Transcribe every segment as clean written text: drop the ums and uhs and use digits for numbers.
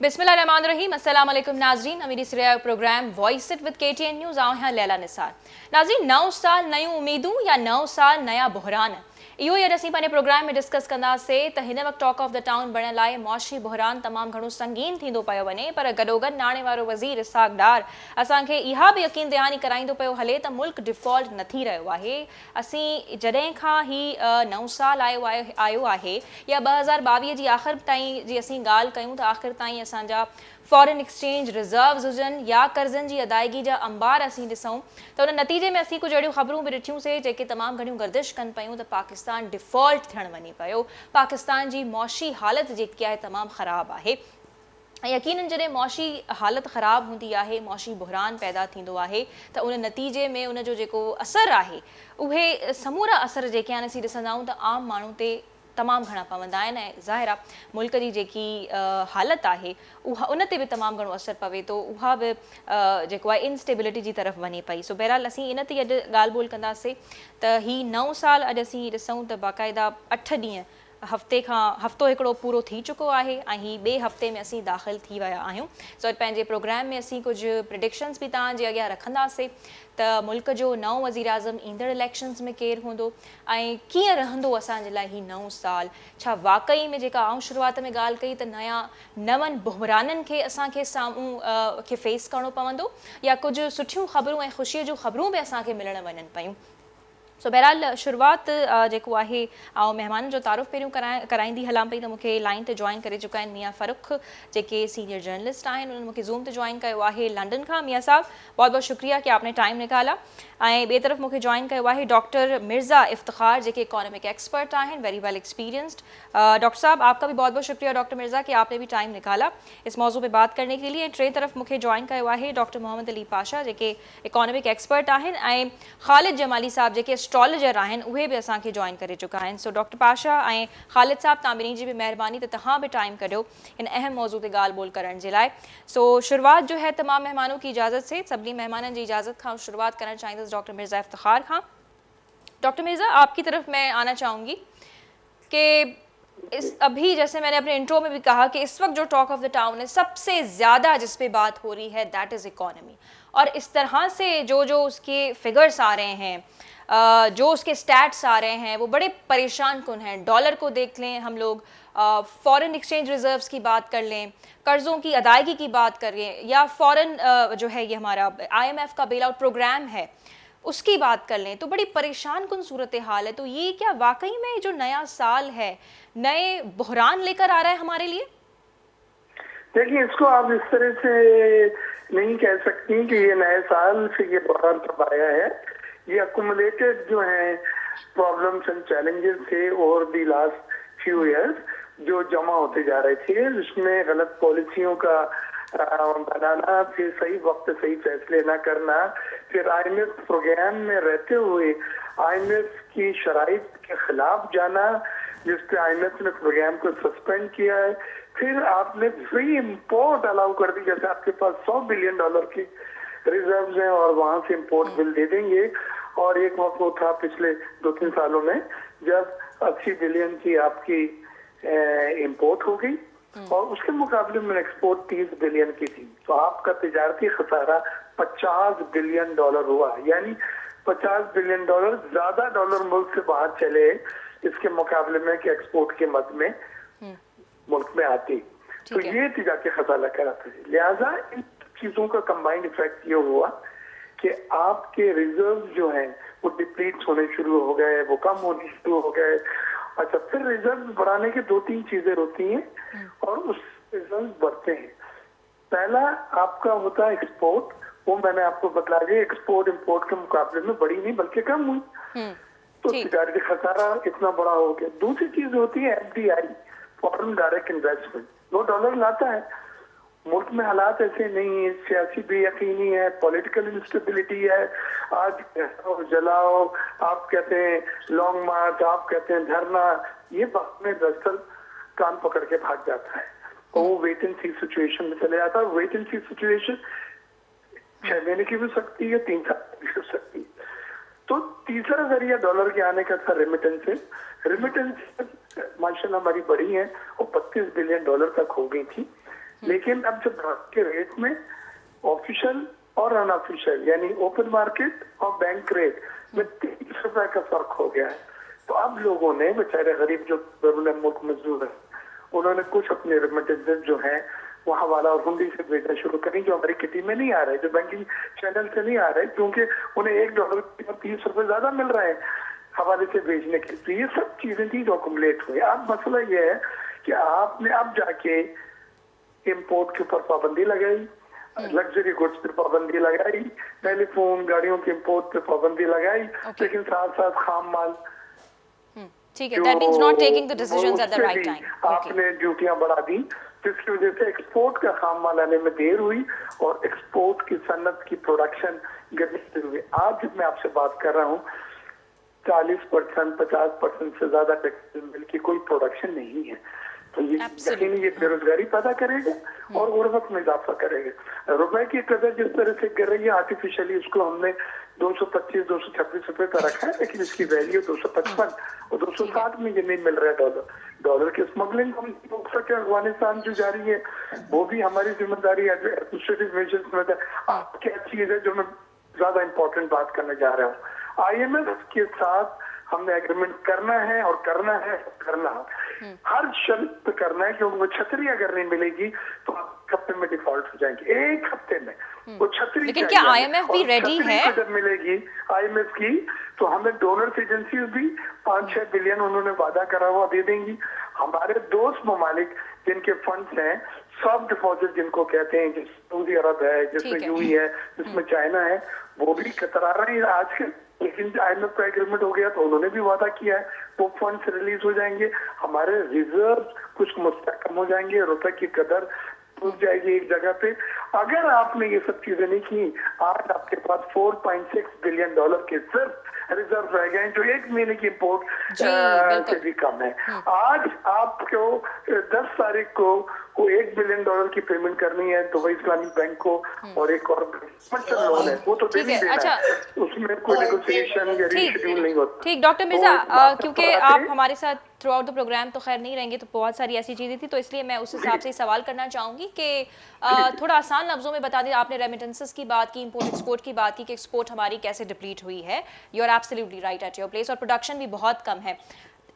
बिस्मिल्लाहिर्रहमानिर्रहीम। अस्सलाम वालेकुम नाज़रीन, अमीरी सिरिया programme voice it with KTN news आऊं हैं लैला निसार। नाज़रीन, नओं साल नयूं उम्मीदूं या नओं साल नया बहरान, इहो ई असीं पंहिंजे प्रोग्राम में डिस्कस कंदासीं त हिन वक़्तु टॉक ऑफ द टाउन बणण लाइ मौशी बहरान तमामु घणो संगीन थींदो पियो वञे, पर गॾोगॾु नाणे वारो वज़ीर इसहाक़ डार असांखे इहा बि यकीन दहानी कराईंदो पियो हले त मुल्क डिफॉल्ट न थी रहियो आहे। असीं जॾहिं खां ही नओं साल आयो आहे या 2022 जी आख़िर ताईं जी असीं ॻाल्हि कयूं त आख़िर ताईं असांजा फॉरेन एक्सचेंज रिज़र्व्स हुजनि या कर्ज़नि जी अदायगी जा अंबार असीं ॾिसूं त उन नतीजे में असीं कुझु अहिड़ियूं ख़बरूं बि ॾिठियूंसीं जेके तमामु घणियूं गर्दिश कनि पियूं त पाकिस्तान डिफॉल्ट थियणु वञे पियो। पाकिस्तान जी मौशी हालत जेकी आहे तमामु ख़राबु आहे ऐं यकीनन जॾहिं मौशी हालत ख़राबु हूंदी आहे, मौशी बहरान पैदा थींदो आहे त उन नतीजे में उन जो जेको असरु आहे उहे समूरा असर जेके आहिनि असीं ॾिसंदा आहियूं त आम माण्हू ते तमामु घणा पवंदा आहिनि ऐं ज़ाहिर आहे मुल्क जी जेकी हालत आहे उहा उन ते बि तमामु घणो असरु पवे थो, उहा बि जेको आहे इनस्टेबिलिटी जी तरफ़ वञे पई। सो बहरहाल असीं इन ते अॼु ॻाल्हि ॿोल कंदासीं त ही नओं साल अॼु असीं ॾिसूं त बाक़ाइदा 8 ॾींहं हफ़्तो हिकिड़ो पूरो थी चुको आहे ऐं ही ॿिए हफ़्ते में असीं दाख़िल थी विया आहियूं। सो अॼु पंहिंजे प्रोग्राम में असीं कुझु प्रिडिक्शन्स बि तव्हांजे अॻियां रखंदासीं त मुल्क जो नओं वज़ीर आज़म ईंदड़ इलेक्शन्स में केरु हूंदो ऐं कीअं रहंदो असांजे लाइ ही नओं साल। छा वाक़ई में जेका आउं शुरूआति में ॻाल्हि कई त नवनि बहराननि खे असांखे साम्हूं खे फेस करिणो पवंदो या कुझु सुठियूं ख़बरूं ऐं ख़ुशीअ जूं ख़बरूं बि असांखे मिलण वञनि पियूं। सो बहरहाल शुरूआति जेको आहे ऐं महिमाननि जो तारुफ़ पहिरियों कराईंदी हलां पई त मूंखे लाइन ते जॉइन करे चुका आहिनि मियां फ़ारूक जेके सीनियर जर्नलिस्ट आहिनि। उन्हनि मूंखे ज़ूम ते जॉइन कयो आहे लंडन खां। मियां साहब, बहुत बहुत शुक्रिया कि आपने टाइम निकाला। ऐं ॿिए तरफ़ मूंखे जॉइन कयो आहे डॉक्टर मिर्ज़ा इफ्तिख़ार जेके इकोनॉमिक एक्सपर्ट आहिनि, वेरी वेल एक्सपीरियंस्ड। डॉक्टर साहब, आपका भी बहुत बहुत शुक्रिया डॉक्टर मिर्ज़ा कि आपने भी टाइम निकाला इस मौजू पे बात करने के लिए। टे तरफ़ मूंखे जॉइन कयो आहे डॉक्टर मोहम्मद अली पाशा जेके इकोनॉमिक एक्सपर्ट आहिनि ऐं ख़ालिद जमाली साहब जेके एस्ट्रोलॉजर आहिनि, उहे बि असांखे जॉइन करे चुका आहिनि। सो डॉक्टर पाशा ऐं ख़ालिद साहब, तव्हां ॿिन्ही जी बि महिरबानी त तव्हां बि टाइम कढियो इन अहम मौजू ते ॻाल्हि ॿोल करण जे लाइ। सो शुरुआत जो है तमाम मेहमानों की इजाज़त से, सभी मेहमानों की इजाज़त खां शुरुआत करना चाहींदसि डॉक्टर मिर्ज़ा इफ्तिख़ार खां। डॉक्टर मिर्ज़ा, आपकी तरफ मैं आना चाहूँगी कि अभी जैसे मैंने अपने इंट्रो में भी कहा कि इस वक्त जो टॉक ऑफ द टाउन है, सबसे ज़्यादा जिस पे बात हो रही है दैट इज़ इकॉनमी। और इस तरह से जो उसके फिगर्स आ रहे हैं, जो उसके स्टैट्स आ रहे हैं, वो बड़े परेशान कुन हैं। डॉलर को देख लें हम लोग, फॉरेन एक्सचेंज रिजर्व्स की बात कर लें, कर्ज़ों की अदायगी की बात करें, या फॉरेन जो है ये हमारा IMF का बेल आउट प्रोग्राम है उसकी बात कर लें, तो बड़ी परेशान कुन सूरत हाल है। तो ये क्या वाकई में जो नया साल है नए बहरान लेकर आ रहा है हमारे लिए? देखिए, इसको आप इस तरह से नहीं कह सकती कि ये नए साल से ये बहरान कब आया है। ये अकुमुलेटेड जो है प्रॉब्लम्स एंड चैलेंजेस थे over the last few years जो जमा होते जा रहे थे, जिसमें गलत पॉलिसियों का बनाना, फिर सही वक्त सही फैसले ना करना, फिर IMF प्रोग्राम में रहते हुए IMF की शराइत के खिलाफ जाना, जिसपे IMF ने प्रोग्राम को सस्पेंड किया है। फिर आपने फ्री इंपोर्ट अलाउ कर दी, जैसे आपके पास $100 बिलियन की रिजर्व्स हैं और वहां से इंपोर्ट बिल दे देंगे। और एक वक्त वो था पिछले 2-3 सालों में जब 80 बिलियन की आपकी इंपोर्ट हो गई और उसके मुकाबले में एक्सपोर्ट 30 बिलियन की थी, तो आपका तिजारती खसारा $50 बिलियन हुआ। यानी $50 बिलियन ज्यादा डॉलर मुल्क से बाहर चले इसके मुकाबले में कि एक्सपोर्ट के मद में मुल्क में आती। तो ये तिजारती खसारा कराते थे। लिहाजा इन चीजों का कंबाइंड इफेक्ट ये हुआ कि आपके रिजर्व जो हैं वो डिप्लीट होने शुरू हो गए, वो कम होने शुरू हो गए। अच्छा, फिर रिजर्व बढ़ाने की 2-3 चीजें होती हैं और उस रिजर्व बढ़ते हैं। पहला आपका होता है एक्सपोर्ट, वो मैंने आपको बता दिया, एक्सपोर्ट इंपोर्ट के मुकाबले में बढ़ी नहीं बल्कि कम हुई, तो तिजारती खसारा इतना बड़ा हो गया। दूसरी चीज होती है FDI, फॉरेन डायरेक्ट इन्वेस्टमेंट। वो डॉलर लाता है, मुल्क में हालात ऐसे नहीं है, सियासी बेयकीनी है, पॉलिटिकल इंस्टेबिलिटी है। आज जलाओ, आप कहते हैं लॉन्ग मार्च, आप कहते हैं धरना, ये बात में दरअसल कान पकड़ के भाग जाता है और वो वेट एंड सी सिचुएशन में चले जाता है। वेट एंड सी सिचुएशन 6 महीने की भी हो सकती है, 3 साल की भी हो सकती है। तो तीसरा जरिया डॉलर के आने का था रेमिटेंसेस। रेमिटेंस माशाल्लाह हमारी बढ़ी है और $32 बिलियन तक हो गई थी। लेकिन अब जब के रेट में ऑफिशियल और अनऑफिशियल यानी ओपन मार्केट और बैंक रेट में 30 रुपए का फर्क हो गया है, तो अब लोगों ने बेचारे गरीब जो दरुल मुल्क मजदूर है, उन्होंने कुछ अपने रेमिटेंसेस जो है वहां वाला और हुंडी से भेजना शुरू करें, जो हमारी किटी में नहीं आ रहे, जो बैंकिंग चैनल से नहीं आ रहे, क्योंकि उन्हें $1 30 रुपए ज्यादा मिल रहा है हवाले से भेजने के। तो ये सब चीजें थी जो अकुमुलेट हुई। अब मसला ये है कि आपने अब जाके इम्पोर्ट के ऊपर पाबंदी लगाई, लग्जरी गुड्स पे पाबंदी लगाई, टेलीफोन गाड़ियों के इम्पोर्ट पे पाबंदी लगाई, लेकिन साथ साथ खाम माल ठीक है, that means not taking the decisions at the right time. आपने ड्यूटियां बढ़ा दी, जिसकी वजह से एक्सपोर्ट का खाम माल आने में देर हुई और एक्सपोर्ट की सनत की प्रोडक्शन गिरने शुरू हुई। आज मैं आपसे बात कर रहा हूँ 40% 50% से ज्यादा टेक्सटाइल मिल की कोई प्रोडक्शन नहीं है, तो ये यकीनी ये बेरोजगारी पैदा करेगा और गुर्बत में इजाफा करेगा। रुपए की कदर जिस तरह से गिर रही है आर्टिफिशियली, उसको हमने 225-226 रुपए पर रखा है, लेकिन इसकी वैल्यू 255 और 260 में ये नहीं मिल रहा है। डॉलर की स्मगलिंग हम रोक सके, अफगानिस्तान जो जारी है वो भी हमारी जिम्मेदारी है। एडमिनिस्ट्रेटिव मेजर्स में क्या चीज है जो मैं ज्यादा इंपॉर्टेंट बात करने जा रहा हूँ। IMF के साथ हमने एग्रीमेंट करना है और करना है करना है, हर शर्त पे करना है, क्योंकि वो छतरी अगर नहीं मिलेगी तो एक हफ्ते में डिफॉल्ट हो जाएंगे, एक हफ्ते में वो छतरी। लेकिन क्या IMF भी रेडी है? जब मिलेगी IMF की तो हमें डोनर्स एजेंसीज भी 5-6 बिलियन उन्होंने वादा करा हुआ दे देंगी। हमारे दोस्त ममालिक जिनके फंड्स हैं, सॉफ्ट डिपॉजिट जिनको कहते हैं, जिस सऊदी अरब है, जिसमें यूएई है, जिसमें चाइना है, वो भी कतरा रहे हैं आज के, लेकिन IMF का एग्रीमेंट हो गया तो उन्होंने भी वादा किया है वो फंड्स रिलीज हो जाएंगे, हमारे रिजर्व कुछ मुस्तकम हो जाएंगे, रुपए की कदर टूट जाएगी एक जगह पे। अगर आपने ये सब चीजें नहीं की, आज आपके पास $4.6 बिलियन के सिर्फ रिजर्व रह गए, जो 1 महीने की इम्पोर्ट से भी कम है। आज आपको 10 तारीख को $1 बिलियन की पेमेंट करनी है दुबई इस्लामिक बैंक को, और एक और लोन है वो तो देनी है, उसमें कोई नेगोशिएशन या रीशेड्यूल नहीं होता। ठीक डॉक्टर मिर्जा, क्योंकि आप हमारे साथ थ्रू आउट द प्रोग्राम तो खैर नहीं रहेंगे, तो बहुत सारी ऐसी चीज़ें थी, तो इसलिए मैं उस हिसाब से सवाल करना चाहूँगी कि थोड़ा आसान लफ्जों में बता दें। आपने रेमिटेंसेस की बात की, इंपोर्ट एक्सपोर्ट की बात की कि एक्सपोर्ट हमारी कैसे डिप्लीट हुई है, you are absolutely right at your place, और प्रोडक्शन भी बहुत कम है।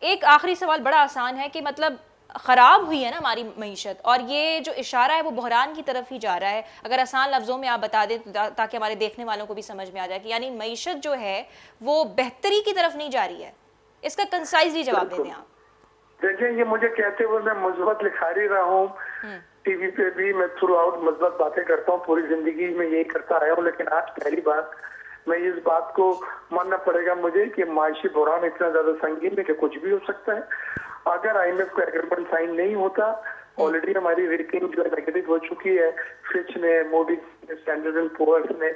एक आखिरी सवाल बड़ा आसान है कि मतलब ख़राब हुई है ना हमारी मईशत, और ये जो इशारा है वो बहरान की तरफ ही जा रहा है। अगर आसान लफ्ज़ों में आप बता दें ताकि हमारे देखने वालों को भी समझ में आ जाए कि यानी मईशत जो है वो बेहतरी की तरफ नहीं जा रही है, इसका कंसाइजली जवाब दे दें आप। देखिए, ये मुझे कहते हुए मैं मुस्बत लिखा ही रहा हूँ, टीवी पे भी मैं थ्रू आउट मुस्बत बातें करता हूँ, पूरी जिंदगी में यही करता आया हूँ, लेकिन आज पहली बार मैं इस बात को मानना पड़ेगा मुझे कि माशी बहरान इतना ज्यादा संगीन है कि कुछ भी हो सकता है। अगर IMF का एग्रीमेंट साइन नहीं होता, ऑलरेडी हमारी रेटिंग जो नेगेटिव हो चुकी है, फिच ने, मोदी ने, स्टैंडर्ड एंड पुअर्स ने,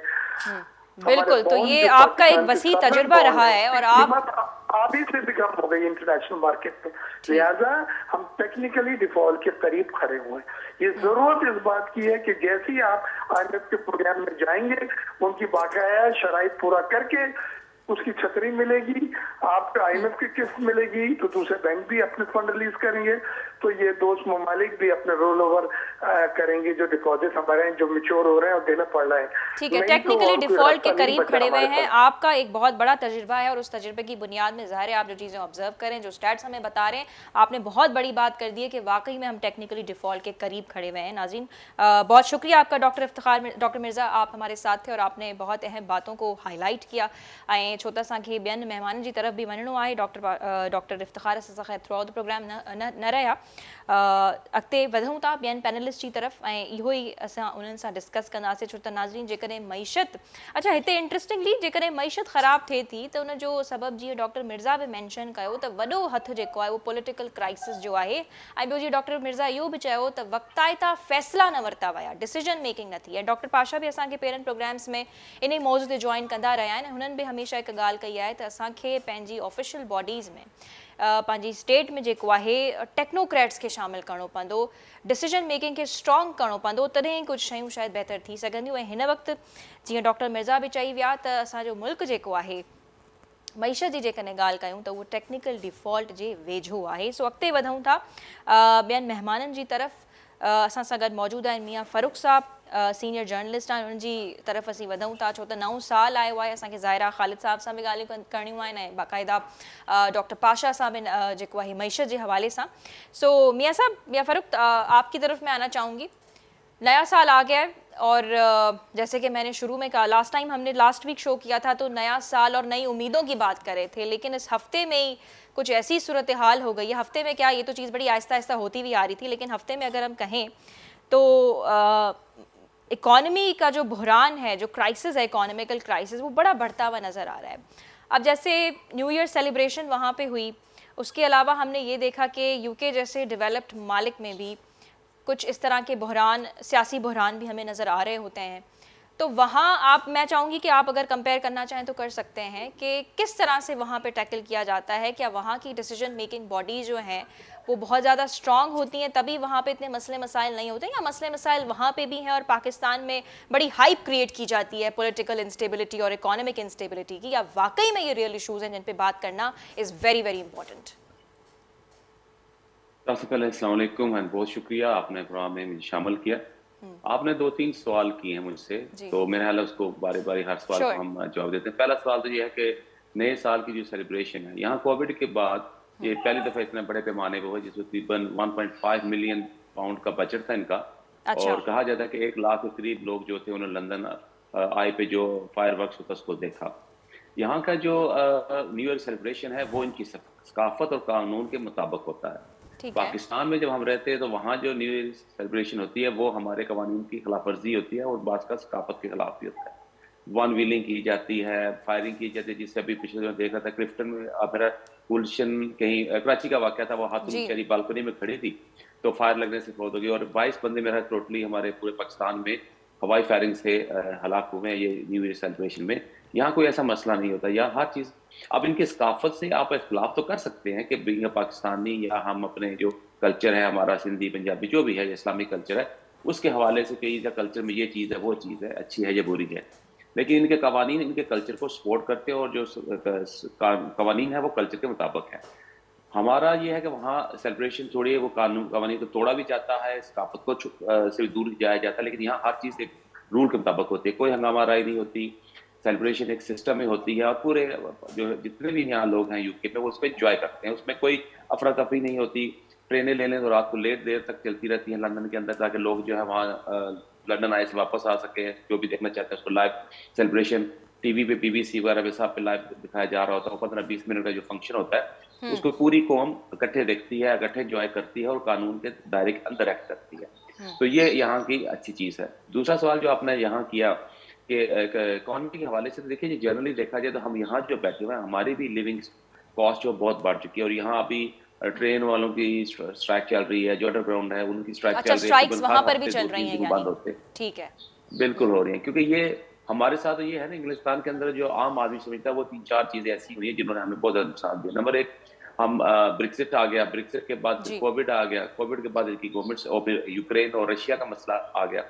बिल्कुल, तो ये आपका एक वसी तजुर्बा रहा है और आप आधी से भी कम हो गई इंटरनेशनल मार्केट में, लिहाजा हम टेक्निकली डिफॉल्ट के करीब खड़े हुए हैं। ये जरूरत इस बात की है कि जैसे ही आप IMF के प्रोग्राम में जाएंगे, उनकी बाकाया शराइत पूरा करके उसकी छतरी मिलेगी, आपको IMF की किस्त मिलेगी, तो दूसरे बैंक भी अपने फंड रिलीज करेंगे, तो ये दोस्त ममालिक भी अपने रोल ओवर करेंगे जो डिपॉजिट हमारे हैं, जो मिच्योर हो रहे हैं और देना पड़ रहा है। ठीक है, टेक्निकली डिफॉल्ट के करीब खड़े हुए हैं। आपका एक बहुत बड़ा तजुर्बा है और उस तजुर्बे की बुनियाद में ज़ाहिर है आप जो चीज़ें ऑब्जर्व करें, जो स्टैट्स हमें बता रहे हैं, आपने बहुत बड़ी बात कर दी है कि वाकई में हम टेक्निकली डिफॉल्ट के करीब खड़े हुए हैं। नाज़रीन, बहुत शुक्रिया आपका डॉक्टर मिर्ज़ा, आप हमारे साथ थे और आपने बहुत अहम बातों को हाईलाइट किया। ऐं छोटा सा खे ॿियनि महिमाननि जी तरफ़ बि वञिणो आहे। डॉक्टर इफ्तिखार सां ख़ैर थ्रू आउट द प्रोग्राम न रहिया, अॻिते वधूं था ॿियनि पैनलिस्ट जी तरफ़, ऐं इहो ई असां उन्हनि सां डिस्कस कंदासीं। छो त नाज़रीन, जेकॾहिं मईशत, अच्छा हिते इंट्रस्टिंगली जेकॾहिं मईशत ख़राब थिए थी त उन जो सबबु जीअं डॉक्टर मिर्ज़ा बि मैंशन कयो त वॾो हथु जेको आहे उहो पॉलिटिकल क्राइसिस जो आहे, ऐं ॿियो जीअं डॉक्टर मिर्ज़ा इहो बि चयो त वक़्ताइता फ़ैसिला न वरिता विया, डिसीजन मेकिंग न थी। ऐं डॉक्टर पाशा बि असांखे पहिरनि प्रोग्राम्स में इन मौज़ू ते जॉइन कंदा रहिया आहिनि। हुननि बि हमेशह हिकु ॻाल्हि कई आहे त असांखे पंहिंजी ऑफिशियल बॉडीज़ में, पंहिंजी स्टेट में जेको आहे टेक्नोक्रेट्स खे शामिल करणो पवंदो, डिसीजन मेकिंग खे स्ट्रॉन्ग करणो पवंदो, तॾहिं ई कुझु शयूं शायदि बहितर थी सघंदियूं। ऐं हिन वक़्तु जीअं डॉक्टर मिर्ज़ा बि चई विया त असांजो मुल्क जेको आहे मईशत जी जेकॾहिं ॻाल्हि कयूं त उहो टेक्निकल डिफॉल्ट जे वेझो आहे। सो अॻिते वधूं था ॿियनि महिमाननि जी तरफ़। असां सां गॾु मौजूदु आहिनि मियां फ़ारूक साहब, सीनियर जर्नलिस्ट आहिनि। उन्हनि जी तरफ़ असीं वधूं था, छो त नओं साल आयो आहे। असांखे ज़ाहिरा ख़ालिद साहब सां बि ॻाल्हियूं करणियूं आहिनि ऐं बाक़ाइदा डॉक्टर पाशा सां भी जेको आहे मईशत जे हवाले सां। सो मियाँ साहब, मियाँ फ़ारूक, आपकी तरफ मैं आना चाहूँगी। नया साल आ गया है और जैसे कि मैंने शुरू में कहा, हमने लास्ट वीक शो किया था तो नया साल और नई उम्मीदों की बात कर रहे थे, लेकिन इस हफ्ते में ही कुछ ऐसी सूरत हाल हो गई है। हफ्ते में क्या, ये तो चीज़ बड़ी आहिस्ता आहिस्ता होती हुई आ रही थी, लेकिन हफ्ते में अगर हम कहें तो इकॉनमी का जो बहरान है, जो क्राइसिस है, इकोनॉमिकल क्राइसिस, वो बड़ा बढ़ता हुआ नज़र आ रहा है। अब जैसे न्यू ईयर सेलिब्रेशन वहाँ पे हुई, उसके अलावा हमने ये देखा कि यूके जैसे डेवलप्ड मालिक में भी कुछ इस तरह के बहरान, सियासी बहरान भी हमें नज़र आ रहे होते हैं। तो वहाँ मैं चाहूँगी कि आप अगर कंपेयर करना चाहें तो कर सकते हैं कि किस तरह से वहाँ पे टैकल किया जाता है। क्या वहाँ की डिसीजन मेकिंग बॉडी जो हैं वो बहुत ज़्यादा स्ट्रॉन्ग होती हैं, तभी वहाँ पे इतने मसले मसाइल नहीं होते, या मसले मसाइल वहाँ पे भी हैं और पाकिस्तान में बड़ी हाइप क्रिएट की जाती है पॉलिटिकल इंस्टेबिलिटी और इकोनॉमिक इंस्टेबिलिटी की, या वाकई में ये रियल इशूज़ हैं जिन पर बात करना इज़ वेरी वेरी इंपॉर्टेंट? सबसे पहले अस्सलाम वालेकुम एंड बहुत शुक्रिया, आपने प्रोग्राम में मुझे शामिल किया। आपने 2-3 सवाल किए हैं मुझसे, तो मेरा ख्याल है उसको बारी बारी हर सवाल को हम जवाब देते हैं। पहला सवाल तो ये है कि नए साल की जो सेलिब्रेशन है, यहाँ कोविड के बाद ये पहली दफा इतने बड़े पैमाने पर हुआ, जिसमें तकरीबन 1.5 मिलियन पाउंड का बजट था इनका। और कहा जाता है कि 1 लाख के करीब लोग जो थे उन्होंने लंदन आई पे जो फायर वर्क्स होता उसको देखा। यहाँ का जो न्यू ईयर सेलिब्रेशन है वो इनकी सकाफत और कानून के मुताबिक होता है। पाकिस्तान में जब हम रहते हैं तो वहाँ जो न्यू ईयर सेलिब्रेशन होती है वो हमारे कवानीन की खिलाफ वर्जी होती है और बात का सकाफत के खिलाफ भी होता है। वन व्हीलिंग की जाती है, फायरिंग की जाती है, जिससे अभी पिछले दिनों देखा था क्लिफ्टन में मेरा गुलशन कहीं कराची का वाकया था, वो हाथों बेचारी बालकनी में खड़ी थी तो फायर लगने से फौत हो गई और 22 बंदे मेरा टोटली हमारे पूरे पाकिस्तान में हवाई फायरिंग से हलाक हुए हैं ये न्यू ईयर सेलिब्रेशन में। यहाँ कोई ऐसा मसला नहीं होता, यहाँ हर चीज़ अब इनके सकाफत से आप इख्तलाफ तो कर सकते हैं कि बीइंग पाकिस्तानी या हम अपने जो कल्चर है हमारा सिंधी पंजाबी जो भी है इस्लामिक कल्चर है उसके हवाले से कई कल्चर में ये चीज़ है वो चीज़ है, अच्छी है या बुरी है, लेकिन इनके कवानीन इनके कल्चर को सपोर्ट करते हैं और जो कवानीन है वो कल्चर के मुताबिक है। हमारा ये है कि वहाँ सेलिब्रेशन थोड़ी वो कानून कवानीन को तोड़ा भी जाता है, सकाफत को से दूर जाया जाता है, लेकिन यहाँ हर चीज़ एक रूल के मुताबिक होती है, कोई हंगामा राय नहीं होती, सेलिब्रेशन एक सिस्टम में होती है और पूरे जो जितने भी यहाँ लोग हैं यूके में वो उसमें एंजॉय करते हैं, उसमें कोई अफरा तफरी नहीं होती। ट्रेनें ले लें तो रात को लेट देर तक चलती रहती हैं लंदन के अंदर ताकि लोग जो है वहाँ लंदन आए से वापस आ सके, जो भी देखना चाहते हैं उसको लाइव सेलिब्रेशन टीवी पे BBC वगैरह पे सब पे लाइव दिखाया जा रहा होता है। 15-20 मिनट का जो फंक्शन होता है उसको पूरी कौम इकट्ठे देखती है, इकट्ठे एंजॉय करती है और कानून के दायरे के अंदर एक्ट करती है। तो ये यहाँ की अच्छी चीज़ है। दूसरा सवाल जो आपने यहाँ किया कि इकोनॉमी के हवाले से, देखिए जनरली देखा जाए तो हम यहाँ जो बैठे हुए हैं हमारी भी लिविंग कॉस्ट जो बहुत बढ़ चुकी है और यहाँ अभी ट्रेन वालों की स्ट्राइक चल रही है, जो अंडरग्राउंड है उनकी स्ट्राइक चल रही है, वहाँ पर भी चल रही है, बंद होते, ठीक है, बिल्कुल हो रही है, क्योंकि ये हमारे साथ ये है ना इंग्लिस्तान के अंदर जो आम आदमी समझता है वो 3-4 चीजें ऐसी हुई है जिन्होंने हमें बहुत ज्यादा नुकसान दिया। नंबर 1 हम ब्रेक्सिट आ गया, ब्रेक्सिट के बाद कोविड आ गया, कोविड के बाद इनकी गवर्नमेंट और फिर यूक्रेन और रशिया का मसला आ गया,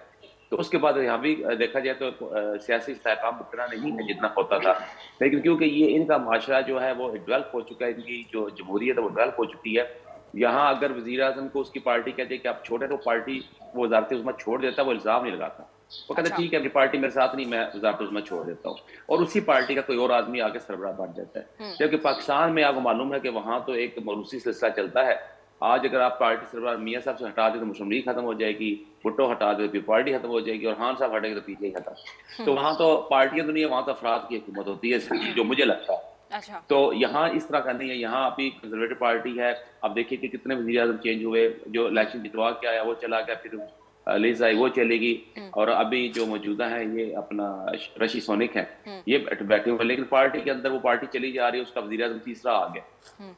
तो उसके बाद यहाँ भी देखा जाए तो सियासी इस्तेहकाम उतना नहीं है जितना होता था, लेकिन क्योंकि ये इनका माशरा जो है वो डेवलप हो चुका है, इनकी जो जमहूरियत है वो डेवलप हो चुकी है। यहाँ अगर वज़ीर आज़म को उसकी पार्टी कहते हैं कि आप छोड़े तो पार्टी वो वज़ारत उज़्मा छोड़ देता, वो इल्ज़ाम नहीं लगाता, वो कहता ठीक है अपनी पार्टी मेरे साथ नहीं, मैं वज़ारत उज़्मा छोड़ देता हूँ और उसी पार्टी का कोई और आदमी आके सरबराह बन जाता है। जबकि पाकिस्तान में आपको मालूम है कि वहाँ तो एक मरूसी सिलसिला चलता है, आज अगर आप पार्टी सरबराह मियाँ साहब से हटा दे तो मुस्लिम लीग खत्म हो जाएगी, भुट्टो हटा दे तो फिर पार्टी खत्म हो जाएगी और खान साहब हटेंगे तो पीछे ही खत्म। तो वहाँ तो पार्टियां तो नहीं है, वहाँ तो अफराद की हुकूमत होती है जो मुझे लगता है। अच्छा। तो यहाँ इस तरह का नहीं है, यहाँ अभी कंजर्वेटिव पार्टी है। अब देखिए कि कितने वज़ीर आज़म चेंज हुए, जो इलेक्शन जितवा के आया वो चला गया, फिर लिज आई वो चलेगी, और अभी जो मौजूदा है ये अपना ऋषि सुनक है ये बैठे हुए, लेकिन पार्टी के अंदर वो पार्टी चली जा रही है, उसका वज़ीर आज़म तीसरा आ गया।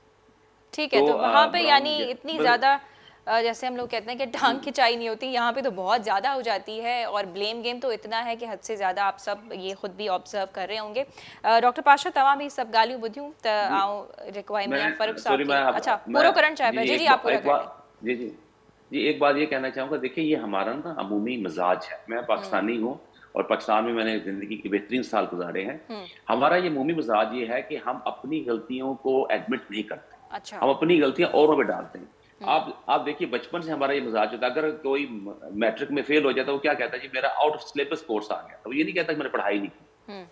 ठीक है, तो वहाँ पे यानी इतनी ज्यादा जैसे हम लोग कहते हैं कि टांग खिंचाई नहीं होती, यहाँ पे तो बहुत ज़्यादा हो जाती है और ब्लेम गेम तो इतना है कि हद से ज़्यादा आप सब ये खुद भी ऑब्जर्व कर रहे होंगे। डॉक्टर पाशा तमाम ही सब गालियों बुधियूं त आऊं रिक्वायरमेंट फर्क साहब की अच्छा पूरा करण चाहे जी आप पूरा करें। जी एक बात ये कहना चाहूँगा, देखिए ये हमारा ना अमूमी मिजाज है, मैं पाकिस्तानी हूँ और पाकिस्तान में मैंने ज़िंदगी के बेहतरीन साल गुजारे हैं। हमारा ये अमूमी मिजाज ये है कि हम अपनी गलतियों को एडमिट नहीं करते, हम अपनी गलतियाँ औरों पे डालते हैं। आप देखिए बचपन से हमारा ये मिजाज होता है, अगर कोई मैट्रिक में फेल हो जाता है वो क्या कहता है जी मेरा आउट ऑफ सिलेबस कोर्स आ गया, तो ये नहीं कहता कि मैंने पढ़ाई नहीं की।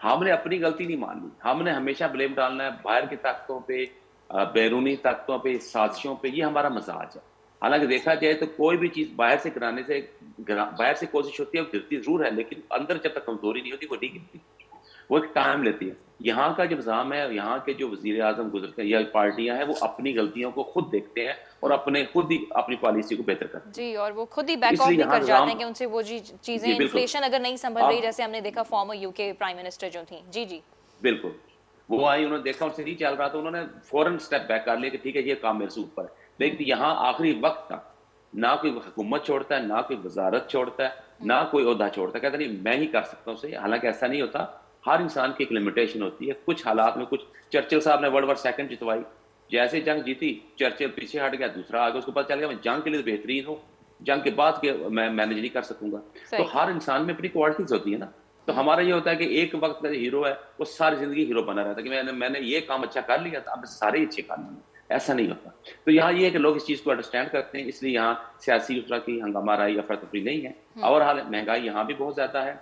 हमने अपनी गलती नहीं माननी, हमने हमेशा ब्लेम डालना है बाहर की ताकतों पे, बैरूनी ताकतों पे, साजिशों पे, ये हमारा मजाज है। हालांकि देखा जाए तो कोई भी चीज बाहर से कराने से, बाहर से कोशिश होती है वो गिरती जरूर है, लेकिन अंदर जब तक कमजोरी नहीं होती वो नहीं गिरती, वो एक टाइम लेती है। यहाँ का जो निज़ाम है, यहाँ के जो वजीर आजम गुजरते हैं या पार्टियां हैं, वो अपनी गलतियों को खुद देखते हैं और खुद ही अपनी पॉलिसी को बेहतर करते हैं जी, और वो खुद ही बैक ऑफ भी कर जाते हैं कि उनसे वो चीजें, इन्फ्लेशन अगर नहीं संभल रही, जैसे हमने देखा फॉर्मर यूके प्राइम मिनिस्टर जो थी। जी जी बिल्कुल, वो आई, उन्होंने देखा उनसे नहीं चल रहा तो उन्होंने फौरन स्टेप बैक कर लिया कि ठीक है ये काम मेरे से ऊपर है। लेकिन यहाँ आखिरी वक्त तक ना कोई हुकूमत छोड़ता है, ना कोई वजारत छोड़ता है, ना कोई ओहदा छोड़ता है, कहता नहीं मैं ही कर सकता हूँ। हालांकि ऐसा नहीं होता, हर इंसान की एक लिमिटेशन होती है। कुछ हालात में, कुछ चर्चिल साहब ने वर्ल्ड वॉर सेकंड जितवाई, जैसे जंग जीती चर्चिल पीछे हट गया, दूसरा आगे, उसको पता चल गया मैं जंग के लिए बेहतरीन हूँ, जंग के बाद के मैं मैनेज नहीं कर सकूंगा। तो हर इंसान में अपनी क्वालिटीज होती है ना। तो हमारा ये होता है कि एक वक्त का हीरो है वो सारी जिंदगी हीरो बना रहता है कि मैंने ये काम अच्छा कर लिया था, अब सारे अच्छे कर लेंगे, ऐसा नहीं होता। तो यहाँ ये है कि लोग इस चीज को अंडरस्टैंड करते हैं, इसलिए यहाँ सियासी उस तरह की हंगामाराई अफरा तफरी नहीं है। और हाल महंगाई यहाँ भी बहुत ज्यादा है,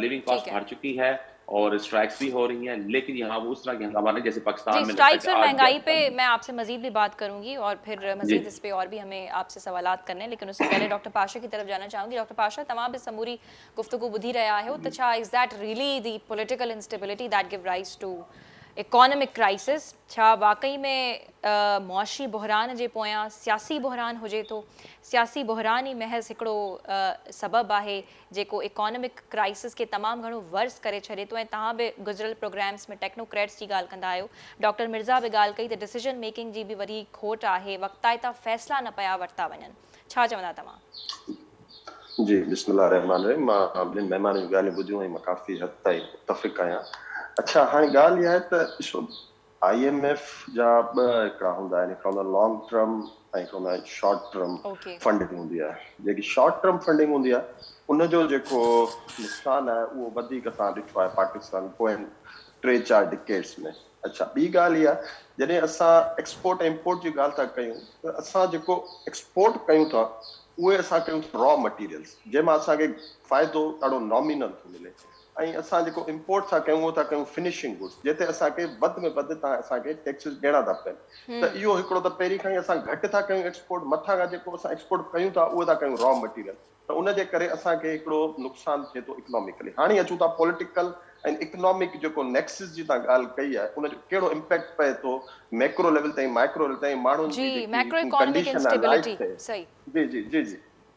लिविंग कॉस्ट बढ़ चुकी है और स्ट्राइक्स भी हो रही हैं, लेकिन यहाँ वो उस तरह की हंगामा नहीं जैसे पाकिस्तान में। स्ट्राइक्स और महंगाई पे मैं आपसे मजीद भी बात करूंगी और फिर मजीद इस पे और भी हमें आपसे सवालात करने हैं, लेकिन उससे पहले डॉक्टर पाशा की तरफ जाना चाहूंगी। डॉक्टर पाशा, तमाम इस समूरी गुफ्तगू बुधी रहा है तो छा is that really the political instability that give rise to economic crisis? छा वाकई में मुआशी बहरान जे पोयां सियासी बहरान हुजे तो सियासी बहरान ही महज़ हिकिड़ो सबब आहे जेको इकोनॉमिक क्राइसिस के तमाम घणो वर्स करे छॾे थो? ऐं तव्हां बि गुज़िरियल प्रोग्राम्स में टेक्नोक्रेट्स जी ॻाल्हि कंदा आहियो, डॉक्टर मिर्ज़ा बि ॻाल्हि कई त डिसीजन मेकिंग जी बि वरी खोट आहे, वक़्ताइता फ़ैसिला न पिया वरिता वञनि। छा चवंदा तव्हां? जी, बिस्मिल्लाह रहमान रहीम। मां ॿिनि महिमाननि जूं ॻाल्हियूं ॿुधियूं ऐं मां काफ़ी हद ताईं मुतफ़िक़ आहियां। अच्छा, हाणे ॻाल्हि इहा आहे त ॾिसो, IMF जा ॿ हिकिड़ा हूंदा आहिनि, हिकिड़ा हूंदा लॉन्ग टर्म ऐं हिकिड़ा हूंदा आहिनि शॉर्ट टर्म फंडिंग हूंदी आहे। जेकी शॉर्ट टर्म फंडिंग हूंदी आहे उनजो जेको नुक़सानु आहे उहो वधीक असां ॾिठो आहे पाकिस्तान पोयनि 3-4 डिकेड्स में। अच्छा, ॿी ॻाल्हि इहा, जॾहिं असां एक्सपोर्ट ऐं इम्पोर्ट जी ॻाल्हि था कयूं त असां जेको एक्सपोर्ट कयूं था उहे असां कयूं रॉ मटीरियल्स, जंहिंमां असांखे फ़ाइदो ॾाढो नॉमिनल थो मिले, ऐं असां जेको इम्पोर्ट था कयूं उहो था कयूं फिनिशिंग गुड्स, जिते असांखे वधि में वधि तव्हां असांखे टैक्सिस ॾियणा था पवनि। त इहो हिकिड़ो त पहिरीं खां ई असां घटि था कयूं एक्सपोर्ट, मथां खां जेको असां एक्सपोर्ट कयूं था उहो था कयूं रॉ मटीरियल, त उनजे करे असांखे हिकिड़ो नुक़सानु थिए थो इकोनॉमिकली। हाणे अचूं था पॉलिटिकल ऐं इकोनॉमिक जेको नेक्सिस जी तव्हां ॻाल्हि कई आहे उनजो कहिड़ो इम्पैक्ट पए थो मैक्रो लेवल ताईं, माइक्रो लेवल ताईं, माण्हुनि जी कंडीशन आहे लाइफ ते। जी जी जी जी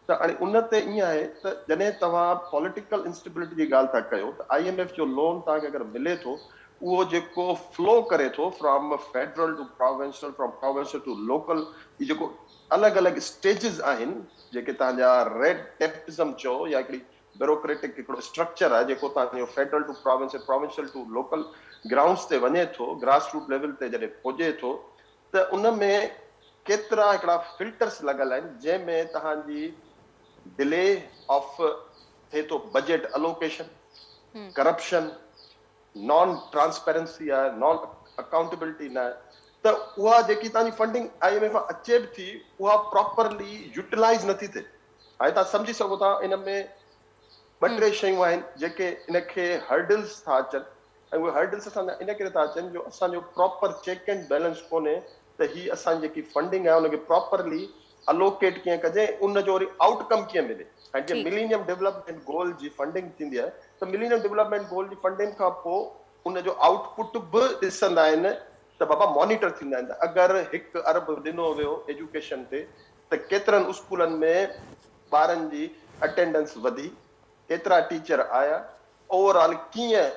त हाणे उन ते ईअं आहे त जॾहिं तव्हां पॉलिटिकल इंस्टेबिलिटी जी ॻाल्हि था कयो त IMF जो लोन तव्हांखे अगरि मिले थो उहो जेको फ्लो करे थो from federal to provincial, from provincial to local, इहे जेको अलॻि अलॻि स्टेजिस आहिनि जेके तव्हांजा रेड टेपिज़म चओ या हिकिड़ी ब्यूरोक्रेटिक हिकिड़ो स्ट्रक्चर आहे जेको तव्हांजो federal to provincial, provincial to local grounds ते वञे थो, ग्रास रूट लेवल ते जॾहिं पहुचे थो त उन में केतिरा हिकिड़ा फिल्टर्स लॻल आहिनि जंहिंमें तव्हांजी डिले ऑफ थिए थो budget allocation, corruption, non transparency आहे, नॉन अकाउंटेबिलिटी न आहे, त उहा जेकी तव्हांजी फंडिंग IMF मां अचे बि थी उहा प्रॉपरली यूटिलाइज़ नथी थिए। हाणे तव्हां सम्झी सघो था इन में 2-3 शयूं आहिनि जेके इनखे हर्डल्स था अचनि, ऐं उहे हर्डल्स असां इन करे था अचनि जो असांजो प्रॉपर चेक एंड बैलेंस कोन्हे त ही असांजी जेकी फंडिंग आहे उनखे प्रॉपरली अलोकेट कीअं कजे, उनजो वरी आउटकम कीअं मिले। ऐं जीअं मिलीनियम डेवलपमेंट गोल जी फंडिंग थींदी आहे त मिलीनियम डेवलपमेंट गोल जी फंडिंग खां पोइ उनजो आउटपुट बि ॾिसंदा आहिनि त बाबा मॉनिटर थींदा आहिनि। अगरि 1 अरब ॾिनो वियो एजुकेशन ते त केतिरनि स्कूलनि में ॿारनि जी अटेंडेंस वधी, केतिरा टीचर आया, ओवरऑल कीअं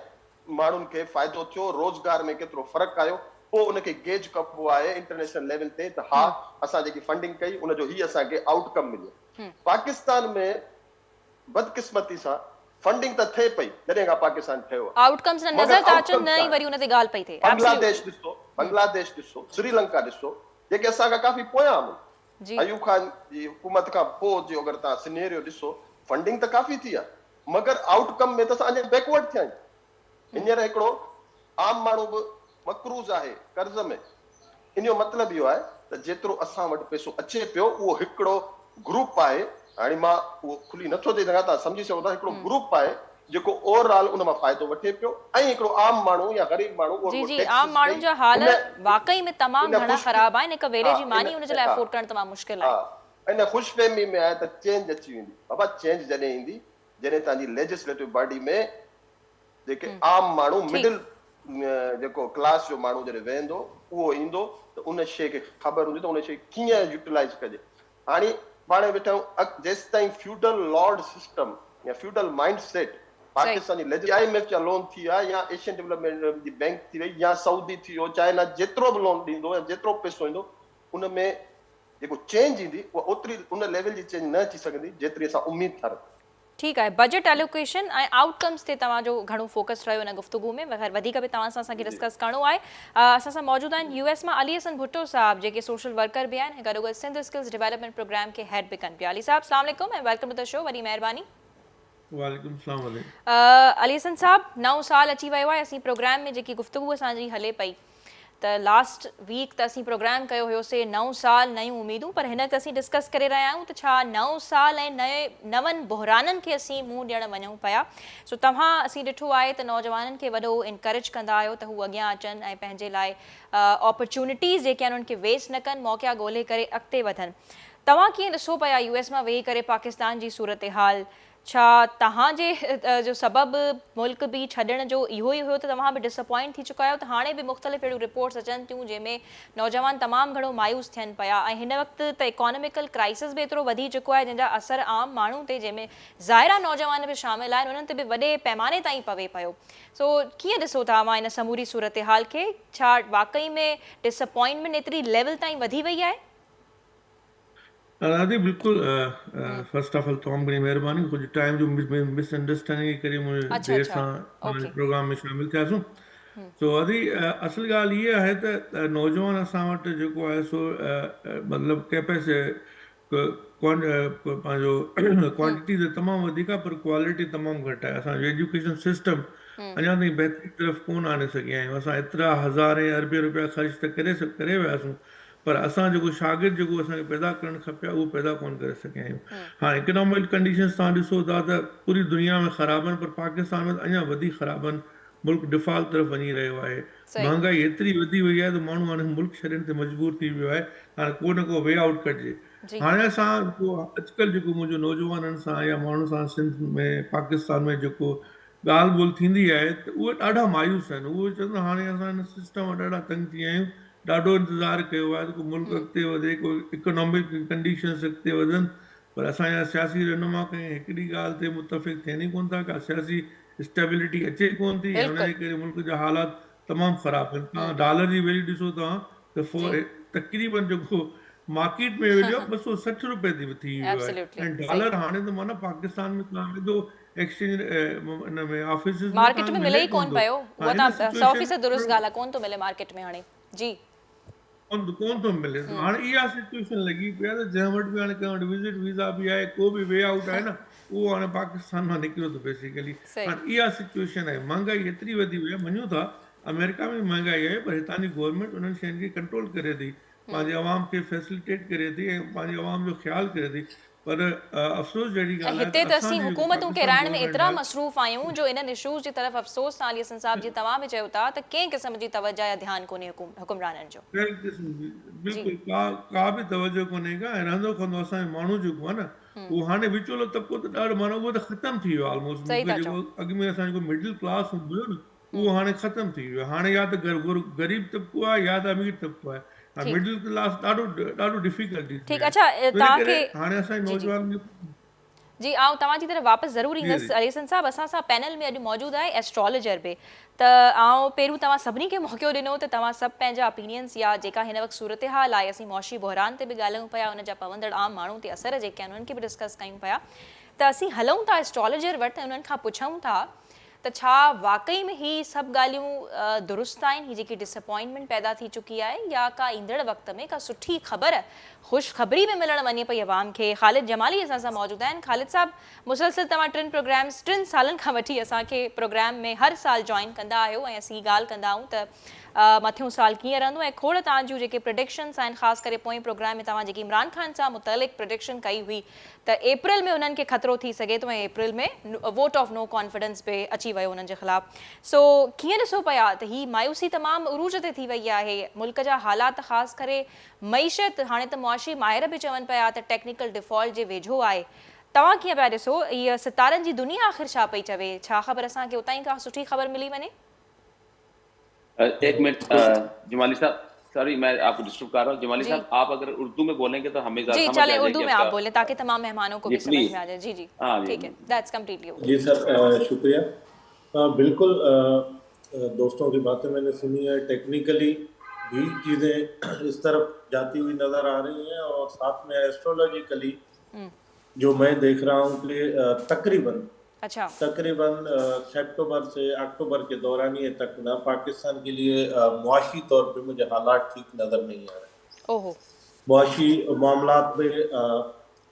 माण्हुनि खे फ़ाइदो थियो, रोज़गार में केतिरो फ़र्क़ु आयो, पोइ उनखे गेज कबो आहे इंटरनेशनल लेवल ते त हा असां जेकी फंडिंग कई उनजो ही असांखे आउटकम मिलियो। पाकिस्तान में बदकिस्मती सां फंडिंग त थिए पई जॾहिं खां पाकिस्तान ठहियो आहे, आउटकम्स नज़र था अचनि, न ई वरी उन ते ॻाल्हि पई थिए। बांग्लादेश ॾिसो, श्रीलंका ॾिसो, जेके असां खां काफ़ी पोयां आहिनि, अयूब खान जी हुकूमत खां पोइ जो अगरि तव्हां सिनेरियो ॾिसो फंडिंग त काफ़ी थी आहे मगर आउटकम में त असां अञा बैकवर्ड थिया आहियूं। हींअर हिकिड़ो आम माण्हू बि मकरूज़ आहे कर्ज़ में, इन जो मतिलबु इहो आहे त जेतिरो असां वटि पैसो अचे पियो उहो हिकिड़ो ग्रुप आहे, हाणे मां उहो खुली नथो ॾेई सघां, तव्हां सम्झी सघो था, हिकिड़ो ग्रुप आहे जेको ओवरऑल उन मां फ़ाइदो वठे पियो, ऐं हिकिड़ो आम माण्हू या ग़रीब माण्हू जी जी आम माण्हू जा हाल वाकई में तमामु घणा ख़राब आहिनि, हिकु वेले जी मानी उन जे लाइ अफोर्ड करणु तमामु मुश्किल आहे। इन ख़ुशफ़हमी में आहे त चेंज अची वेंदी। बाबा चेंज जॾहिं ईंदी जॾहिं तव्हांजी लेजिस्लेटिव बॉडी में जेके आम माण्हू मिडिल जेको क्लास जो माण्हू जॾहिं वेहंदो उहो ईंदो त उन शइ खे ख़बर हूंदी त उन शइ कीअं यूटिलाइज़ कजे। हाणे पाण वेठा आहियूं जेसि ताईं फ्यूडल लॉर्ड सिस्टम या feudal mind set Pakistani IMF जा लोन थी विया या एशियन डेवलपमेंट जी बैंक थी वई या सऊदी थी वियो, चाइना जेतिरो बि लोन ॾींदो या जेतिरो पैसो ईंदो उन में जेको चेंज ईंदी उहा ओतिरी उन लेवल जी चेंज न अची सघंदी जेतिरी असां उमेद था रखूं। ठीकु आहे, बजट एलोकेशन ऐं आउटकम्स ते तव्हांजो घणो फोकस रहियो हिन गुफ़्तगू में, वधीक बि तव्हां सां असांखे डिस्कस करिणो आहे। असां सां मौजूदु आहिनि US मां अली हसन भुट्टो साहब जेके सोशल वर्कर बि आहिनि, गॾोगॾु सिंध स्किल्स डेवलपमेंट प्रोग्राम खे हेड बि कनि पिया। अली साहब अस्सलाम वालेकुम ऐं वेलकम टू द शो, वॾी महिरबानी। वालेकुम सलाम। अली हसन साहब, नओं साल अची वियो आहे, असीं प्रोग्राम में जेकी गुफ़्तगू असांजी हले पई त लास्ट वीक त असीं प्रोग्राम कयो हुयोसीं नओं साल नयूं उमेदूं, पर हिन ते असीं डिस्कस करे रहिया आहियूं त छा नओं साल ऐं नवनि बहराननि खे असीं मुंहुं ॾियणु वञूं पिया। सो तव्हां असीं ॾिठो आहे त नौजवाननि खे वॾो इनकरेज कंदा आहियो त हू अॻियां अचनि ऐं पंहिंजे लाइ ऑपॉर्चुनिटीज़ जेके आहिनि उन्हनि खे वेस्ट न कनि, मौक़ा ॻोल्हे करे अॻिते वधनि। तव्हां कीअं ॾिसो पिया US मां वेही करे पाकिस्तान जी सूरत हाल? छा तव्हांजे जो सबबु मुल्क बि छॾण जो इहो ई हुयो त तव्हां बि डिसअपॉइंट थी चुका आहियो? त हाणे बि मुख़्तलिफ़ अहिड़ियूं रिपोर्ट्स अचनि थियूं जंहिंमें नौजवान तमामु घणो मायूस थियनि पिया, ऐं हिन वक़्तु त इकोनॉमिकल क्राइसिस बि एतिरो वधी चुको आहे जंहिंजा असर आम माण्हू ते, जंहिंमें ज़ाहिरा नौजवान बि शामिल आहिनि, उन्हनि ते बि वॾे पैमाने ताईं पवे पियो। सो कीअं ॾिसो था तव्हां इन समूरी सूरत हाल खे? छा वाकई में डिसअपॉइंटमेंट एतिरी लेवल ताईं वधी वई आहे? दादी बिल्कुलु, फर्स्ट ऑफ ऑल तमामु घणी महिरबानी, कुझु टाइम जो मिसअंडरस्टैंडिंग करे मुंहिंजे देरि सां प्रोग्राम में शामिल थियासीं। सो दादी असुल ॻाल्हि इहा आहे त नौजवान असां वटि जेको आहे सो मतिलबु पंहिंजो क्वांटिटी त तमामु वधीक आहे पर क्वालिटी तमामु घटि आहे। असांजो एजुकेशन सिस्टम अञा ताईं बहितरी तरफ़ कोन आणे सघिया आहियूं। असां एतिरा हज़ार अरबे रुपया ख़र्च त करे वियासीं, पर असां जेको शागिर्द जेको असांखे पैदा करणु खपे उहो पैदा कोन करे सघिया आहियूं। हाणे इकोनॉमिक कंडीशन्स तव्हां ॾिसो था त पूरी दुनिया में ख़राब आहिनि, पर पाकिस्तान में अञा वधीक ख़राब आहिनि। मुल्क डिफॉल्ट तरफ़ वञी रहियो आहे, महांगाई एतिरी वधी वई आहे त माण्हू हाणे मुल्क छॾण ते मजबूर थी वियो आहे। हाणे को न को वे आउट कढिजे। हाणे असां अॼुकल्ह जेको मुंहिंजो नौजवाननि सां या माण्हुनि सां सिंध में पाकिस्तान में जेको ॻाल्हि ॿोल थींदी आहे त उहे ॾाढा मायूस आहिनि। उहे चवंदा हाणे असां हिन सिस्टम मां ॾाढा तंग थी विया आहियूं, ॾाढो इंतज़ारु कयो आहे त को मुल्क अॻिते वधे, को इकोनॉमिक कंडीशन्स अॻिते वधनि, पर असांजा सियासी रहनुमा कंहिं हिकिड़ी ॻाल्हि ते मुतफ़िक़ थियनि ई कोन था। का सियासी स्टेबिलिटी अचे कोन थी, हुनजे करे मुल्क जा हालात तमामु ख़राबु आहिनि। तव्हां डॉलर जी वैल्यू ॾिसो तव्हां त तक़रीबन जेको मार्केट में वैल्यू 260 रुपए थी वियो आहे, ऐं डॉलर हाणे त माना पाकिस्तान में तव्हां वेंदो एक्सचेंज इन में ऑफिसिस मार्केट में मिले ई कोन पियो। उहा त 100% दुरुस्त ॻाल्हि आहे, कोन थो मिले मार्केट में हाणे। जी कोन थो मिले। हाणे इहा सिचुएशन लॻी पई आहे त जंहिं वटि बि हाणे कंहिं वटि विज़िट वीज़ा बि आहे, को बि वे आउट आहे न, उहो हाणे पाकिस्तान मां निकिरो थो बेसिकली। हाणे इहा सिचुएशन आहे, महांगाई एतिरी वधी वई आहे। मञूं था अमेरिका में महांगाई आहे, पर हितां जी गवर्नमेंट उन्हनि शयुनि खे कंट्रोल करे थी, पंहिंजे अवाम खे फैसिलिटेट करे थी ऐं पंहिंजे अवाम जो ख़्यालु करे थी। पर अफ़सोस जहिड़ी ॻाल्हि आहे हिते त असीं हुकूमतूं खे रहण में एतिरा मसरूफ़ आहियूं जो इन्हनि इशूज़ जी तरफ़ अफ़सोस सां अली हसन साहब जी तव्हां बि चयो था त कंहिं क़िस्म जी तवजह या ध्यानु कोन्हे हुकुमराननि जो। बिल्कुलु का बि तवजो कोन्हे का। ऐं रहंदो कंदो असांजो माण्हू जेको आहे न, उहो हाणे विचोलो तबिको त ॾाढो माना उहो त ख़तमु थी वियो आहे ऑलमोस्ट। जेको अॻु में असांजो जेको मिडिल क्लास हूंदो हुयो न, उहो हाणे ख़तमु थी वियो आहे। हाणे या त ग़रीब तबिको आहे या त अमीर तबिको आहे। मिडिल क्लास ॾाढो डिफिकल्टी। ठीकु, अच्छा तव्हांखे हाणे असांजे नौजवान जी आऊं तव्हांजी तरफ़ वापसि ज़रूरु ईंदसि। अली हसन साहब, असां सां पैनल में अॼु मौजूदु आहे एस्ट्रोलॉजर बि, त आऊं पहिरियों तव्हां सभिनी खे मौक़ो ॾिनो त तव्हां सभु पंहिंजा ओपिनियंस या जेका हिन वक़्तु सूरत हाल आहे, असीं मौशी बहरान ते बि ॻाल्हायूं पिया, हुन जा पवंदड़ आम माण्हू ते असर जेके आहिनि उन्हनि खे बि डिस्कस कयूं पिया, त असीं हलूं था एस्ट्रोलॉजर वटि ऐं उन्हनि खां पुछूं था त छा वाकई में ही सभु ॻाल्हियूं दुरुस्त आहिनि, ही जेकी डिसअपॉइंटमेंट पैदा थी चुकी आहे, या का ईंदड़ वक़्त में का सुठी ख़बर ख़ुशख़बरी में मिलण वञे पई अवाम खे? ख़ालिद जमाली असां सां मौजूदु आहिनि। ख़ालिद साहब, मुसलसिल तव्हां 3 सालनि खां वठी असांखे प्रोग्राम में हर साल जॉइन कंदा आहियो ऐं असीं ॻाल्हि कंदा आहियूं त मथियों साल कीअं रहंदो ऐं खोड़ तव्हां जूं जेके प्रिडिक्शन्स आहिनि ख़ासि करे पोएं प्रोग्राम में तव्हां जेकी इमरान ख़ान सां मुतलिक़ प्रिडिक्शन कई हुई त अप्रैल में उन्हनि खे ख़तरो थी सघे थो ऐं अप्रैल में वोट ऑफ नो कॉन्फिडेंस पे अची वियो उन्हनि जे ख़िलाफ़। सो कीअं ॾिसो पिया त ही मायूसी तमामु उरूज ते थी वई आहे, मुल्क जा हालात ख़ासि करे मईशत, हाणे त मुआशी माहिर बि चवनि पिया त टेक्निकल डिफॉल्ट जे वेझो आहे, तव्हां कीअं पिया ॾिसो इहा सितारनि जी दुनिया आख़िर छा पई चवे, छा ख़बर असांखे उतां ई का सुठी ख़बर मिली वञे? एक मिनट जमाली साहब, सॉरी मैं आपको डिस्टर्ब कर रहा हूँ। जमाली साहब आप अगर उर्दू में बोलेंगे तो हमें जी चले उर्दू में आप बोलें ताकि तमाम मेहमानों को भी समझ में आ जाए। जी जी ठीक है, दैट्स कम्प्लीटली ओके। जी सर शुक्रिया। बिल्कुल दोस्तों की बातें मैंने सुनी है, टेक्निकली भी चीज़ें इस तरफ जाती हुई नज़र आ रही हैं और साथ में एस्ट्रोलॉजिकली जो मैं देख रहा हूँ कि तकरीबन सितंबर से अक्टूबर के दौरानिए तक ना पाकिस्तान के लिए मुआशी तौर पे मुझे हालात ठीक नज़र नहीं आ रहे। ओहो। मुआशी मामलात में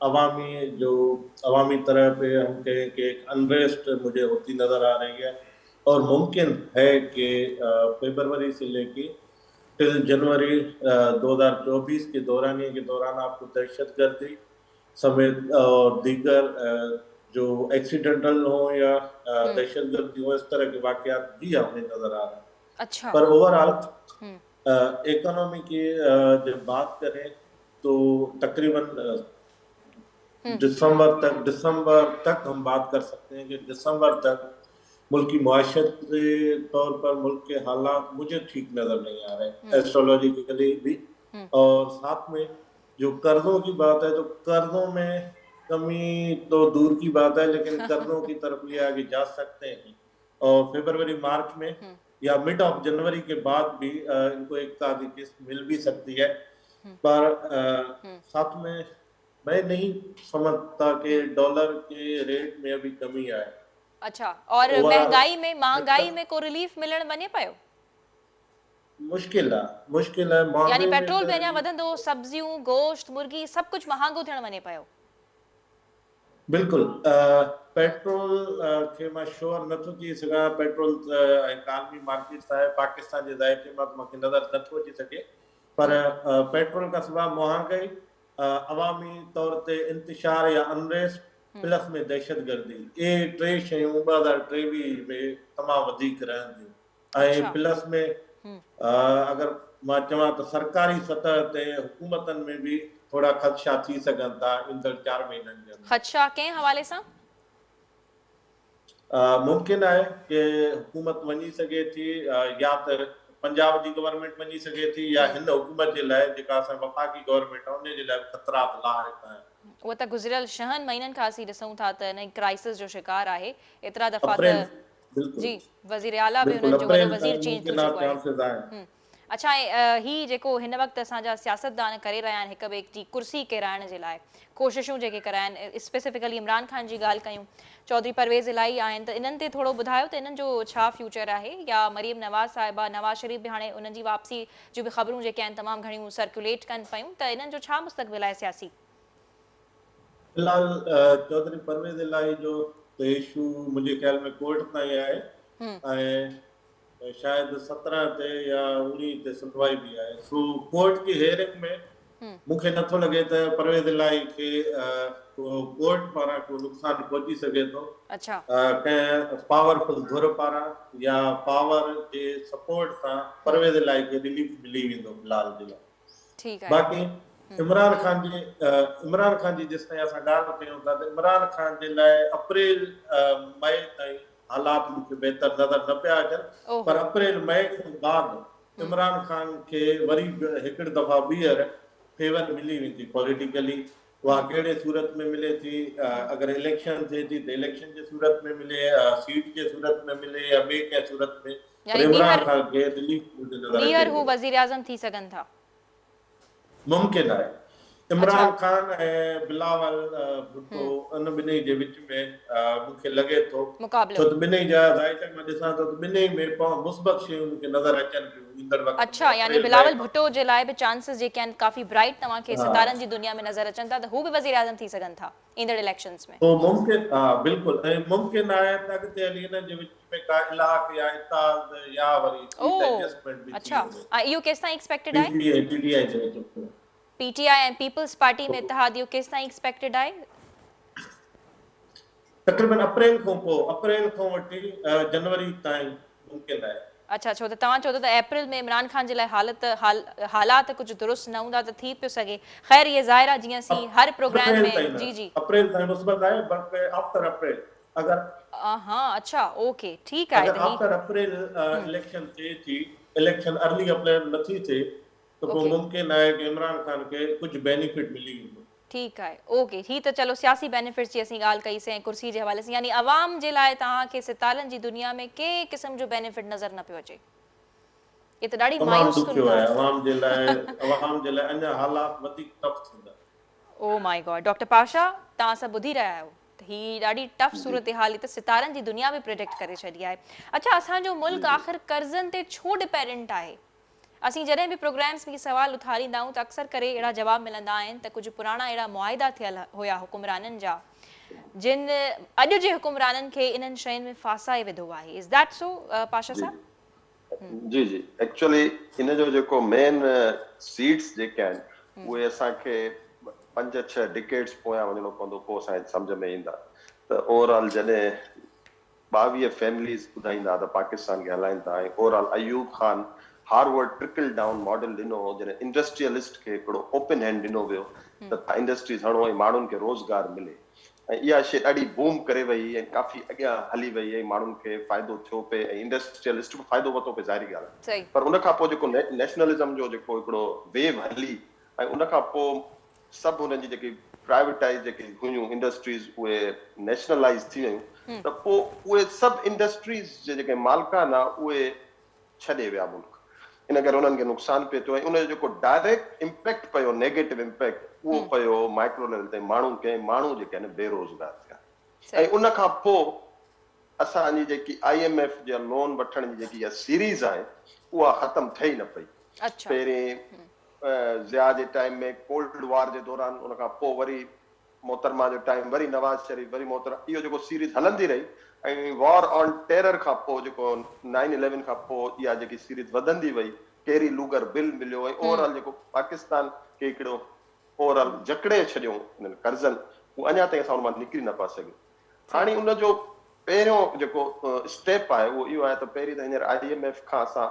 अवामी तरह पे हम कहें कि एक अनरेस्ट मुझे होती नज़र आ रही है और मुमकिन है कि फरवरी से लेके टिल जनवरी 2024 के दौरान आपको दहशतगर्दी समेत और दीगर जो एक्सीडेंटल हो या दहशतगर्दी हो, इस तरह के वाकयात भी हमें नजर आ रहे हैं। अच्छा। पर ओवरऑल इकोनॉमी की जब बात करें तो तकरीबन दिसंबर तक हम बात कर सकते हैं कि दिसंबर तक मुल्क की मुआशत के तौर पर मुल्क के हालात मुझे ठीक नजर नहीं आ रहे एस्ट्रोलॉजिकली भी। और साथ में जो कर्जों की बात है तो कर्जों में कमी तो दूर की बात है, लेकिन कर्जों की तरफ ये आगे जा सकते हैं और फरवरी मार्च में या मिड ऑफ जनवरी के बाद भी इनको एक आधी किस्त मिल भी सकती है। पर साथ में मैं नहीं समझता कि डॉलर के रेट में अभी कमी आए। अच्छा, और महंगाई में को रिलीफ मिलण वने पायो? मुश्किल है यानी पेट्रोल पे अञा वधंदो, सब्जियूं, गोश्त, मुर्गी सब कुछ महांगो थियण वने पायो? बिल्कुल पेट्रोल के मां श्योर नथो थी सघां। पेट्रोल आलमी मार्केट आहे, पाकिस्तान जे ज़ाइक़े मां मूंखे नज़र नथो अची सघे, पर पेट्रोल का सवाइ महंगाई, अवामी तौर ते इंतशार या अनरेस्ट प्लस में दहशतगर्दी, ये टे शयूं 2023 में तमामु वधीक रहंदियूं। ऐं प्लस में अगर मां चवां त सरकारी सतह ते हुकूमतनि में भी थोड़ा खदशा थी सघनि था ईंदड़ 4 महीननि जे अंदरि। खदशा कंहिं हवाले सां? मुमकिन है कि हुकूमत वञी सके थी या त पंजाब जी गवर्नमेंट वञी सके थी या हिन हुकूमत जे लाइ जेका असां वफाकी गवर्नमेंट आहे उन जे लाइ ख़तरात लाहिक़ आहिनि। वो त गुज़िरियल 6 महीननि खां असीं ॾिसूं था त इन क्राइसिस जो शिकार आहे। एतिरा दफ़ा त जी वज़ीर आला भी उन्हनि जो वॾो वज़ीर चेंज थी चुको आहे। अच्छा, ही जेको हिन वक़्तु असांजा सियासतदान करे रहिया आहिनि हिक ॿिए जी कुर्सी किराइण जे लाइ कोशिशूं जेके कराइनि, स्पेसिफिकली इमरान ख़ान जी ॻाल्हि कयूं, चौधरी परवेज़ इलाही आहिनि, त इन्हनि ते थोरो ॿुधायो त इन्हनि जो छा फ्यूचर आहे, या मरियम नवाज़ साहिबा, नवाज़ शरीफ़ बि हाणे उन्हनि जी वापसी जूं बि ख़बरूं जेके आहिनि तमामु घणियूं सर्कुलेट कनि पियूं, त इन्हनि जो छा मुस्तक़बिल आहे सियासी? फिलहाल चौधरी परवेज़ इलाही जो इशू मुंहिंजे ख्याल में कोर्ट ताईं आहे ऐं शायद 17 ते या 19 ते सुनवाई भी आहे। सो कोर्ट की हेयरिंग में मूंखे नथो लगे त परवेज़ इलाही खे कोर्ट पारां को नुक़सान पहुची सके थो। अच्छा, कंहिं पावरफुल धुर पारां या पावर जे सपोर्ट सां परवेज़ इलाही खे रिलीफ मिली वेंदो फिलहाल जे लाइ। ठीक है। बाक़ी इमरान खान जी जिस तरह असां ॻाल्हि कयूं था त इमरान खान जे लाइ अप्रैल मई ताईं हालात मुझे बेहतर नजर न पिया अचनि, पर अप्रैल मई खां बाद इमरान खान के वरी हिकड़ दफ़ा ॿीहर फेवर मिली वेंदी पॉलिटिकली। वहाँ कहिड़े सूरत में मिले थी, अगर इलेक्शन थिए थी त इलेक्शन जे सूरत में मिले, सीट जे सूरत में मिले या ॿिए कंहिं सूरत में, पर इमरान खान के रिलीफ ॿीहर हू वज़ीर आज़म थी सघनि था। मुमकिन है इमरान खान ऐं बिलावल भुट्टो उन ॿिन्ही जे विच में मूंखे लॻे थो मुक़ाबलो। छो त ॿिन्ही जा राइटर मां ॾिसां थो त ॿिन्ही में मुस्बत शयूं मूंखे नज़र अचनि पियूं ईंदड़ वक़्त में। अच्छा, यानी बिलावल भुट्टो जे लाइ बि चांसेस जेके आहिनि काफ़ी ब्राइट तव्हांखे सितारनि जी दुनिया में नज़र अचनि था त हू बि वज़ीर आज़म थी सघनि था ईंदड़ इलेक्शंस में। तो मुमकिन बिल्कुलु ऐं मुमकिन आहे त अॻिते हली हिन जे विच में का इलाक़ या इत्तेहाद या वरी सीट एडजस्टमेंट बि थी अच्छा, इहो केसि ताईं एक्सपेक्टेड आहे? पीटीआई जे विच में पीटीआई ऐं पीपल्स पार्टी में इत्तेहाद इहो केसि ताईं एक्सपेक्टेड आहे? तक़रीबन अप्रैल खां वठी जनवरी ताईं मुमकिन आहे। अच्छा, छो त तव्हां चओ था त अप्रैल में इमरान खान जे लाइ हालात कुझु दुरुस्त न हूंदा त थी पियो सघे। ख़ैर ये ज़ाहिर आहे जीअं असीं हर प्रोग्राम में जी अप्रैल ताईं मुस्बत आहे बल्कि आफ्टर अप्रैल अगर अच्छा ओके ठीक आहे। अगर आफ्टर अप्रैल इलेक्शन थिए थी इलेक्शन अर्ली अप्रैल नथी थिए तो पोइ मुमकिन आहे कि इमरान खान के कुछ बेनिफिट मिली वेंदो। ठीक है ओके। ही तो चलो सियासी बेनिफिट्स जी असीं ॻाल्हि कई से कुर्सी जे हवाले से यानी अवाम जे लाइ तव्हांखे सितारनि जी दुनिया में के क़िस्म जो बेनिफिट नज़र न पियो अचे। ये तो ॾाढी मायूस कुन आहे अवाम जे लाइ अञा हालात वधीक टफ थींदा। Oh my God doctor Pasha तव्हां सब ॿुधी रहिया आहियो ही ॾाढी टफ सूरत हाल त सितारनि जी दुनिया में प्रेडिक्ट करे छॾी आहे। अच्छा असांजो मुल्क आख़िर कर्ज़नि ते छो डिपेंडेंट आहे? असीं जॾहिं भी प्रोग्राम्स में सवाल उथारींदा आहियूं त अक्सर करे अहिड़ा जवाब मिलंदा आहिनि त कुझु पुराणा अहिड़ा मुआहिदा थियल हुया हुकुमराननि जा जिन अॼु जे हुकुमराननि खे इन्हनि शयुनि में फासाए विधो आहे। इज़ दैट सो पाशा साहब? जी जी एक्चुअली इन जो जेको मेन सीड्स जेके आहिनि उहे असांखे 5-6 डिकेड्स पोयां वञणो पवंदो पोइ असांखे सम्झ में ईंदा त ओवरऑल जॾहिं 22 फैमिलीज़ ॿुधाईंदा त पाकिस्तान खे हलाइनि था ऐं overall Ayub Khan Harvard trickle down model ॾिनो जॾहिं इंडस्ट्रियलिस्ट खे हिकिड़ो ओपन हैंड ॾिनो वियो त इंडस्ट्रीज़ हणो ऐं माण्हुनि खे रोज़गार मिले ऐं इहा शइ ॾाढी बूम करे वई ऐं काफ़ी अॻियां हली वई ऐं माण्हुनि खे फ़ाइदो थियो पिए ऐं इंडस्ट्रियलिस्ट बि फ़ाइदो वरितो पिए ज़ाहिरी ॻाल्हि आहे। पर उन खां पोइ जेको नेशनलिज़म जो जेको हिकिड़ो वेव हली ऐं उन खां पोइ सभु हुननि जी जेकी प्राइवेटाइज़ जेके हुयूं इंडस्ट्रीज़ उहे नेशनलाइज़ थी वियूं त पोइ उहे सभु इंडस्ट्रीज़ जे जेके मालिकान आहे उहे छॾे विया मुल्क। इन करे उन्हनि खे नुक़सानु पिए थियो ऐं उनजो जेको डायरेक्ट इम्पैक्ट पियो नेगेटिव इम्पैक्ट उहो पियो माइक्रो लेवल ते माण्हू जेके आहिनि बेरोज़गार थिया ऐं उन खां पोइ असांजी जेकी IMF जा लोन वठण जी जेकी इहा सीरीज़ आहे उहा ख़तमु थिए न पई। पहिरीं ज़िया जे टाइम में कोल्ड वॉर जे दौरान उन खां पोइ वरी मोहतरमा जो टाइम वरी नवाज़ शरीफ़ वरी मोहतरमा इहो जेको सीरीज़ हलंदी रही ऐं वॉर ऑन टेरर खां पोइ जेको 9/11 खां पोइ इहा जेकी सीरीज़ वधंदी वई केरी लूगर बिल मिलियो ऐं ओवरऑल जेको पाकिस्तान खे हिकिड़ो ओवरऑल जकड़े छॾियो हिननि कर्ज़नि उहो अञा ताईं असां हुन मां निकिरी न पिया सघूं। हाणे उनजो पहिरियों जेको स्टेप आहे उहो इहो आहे त पहिरीं त हींअर IMF खां असां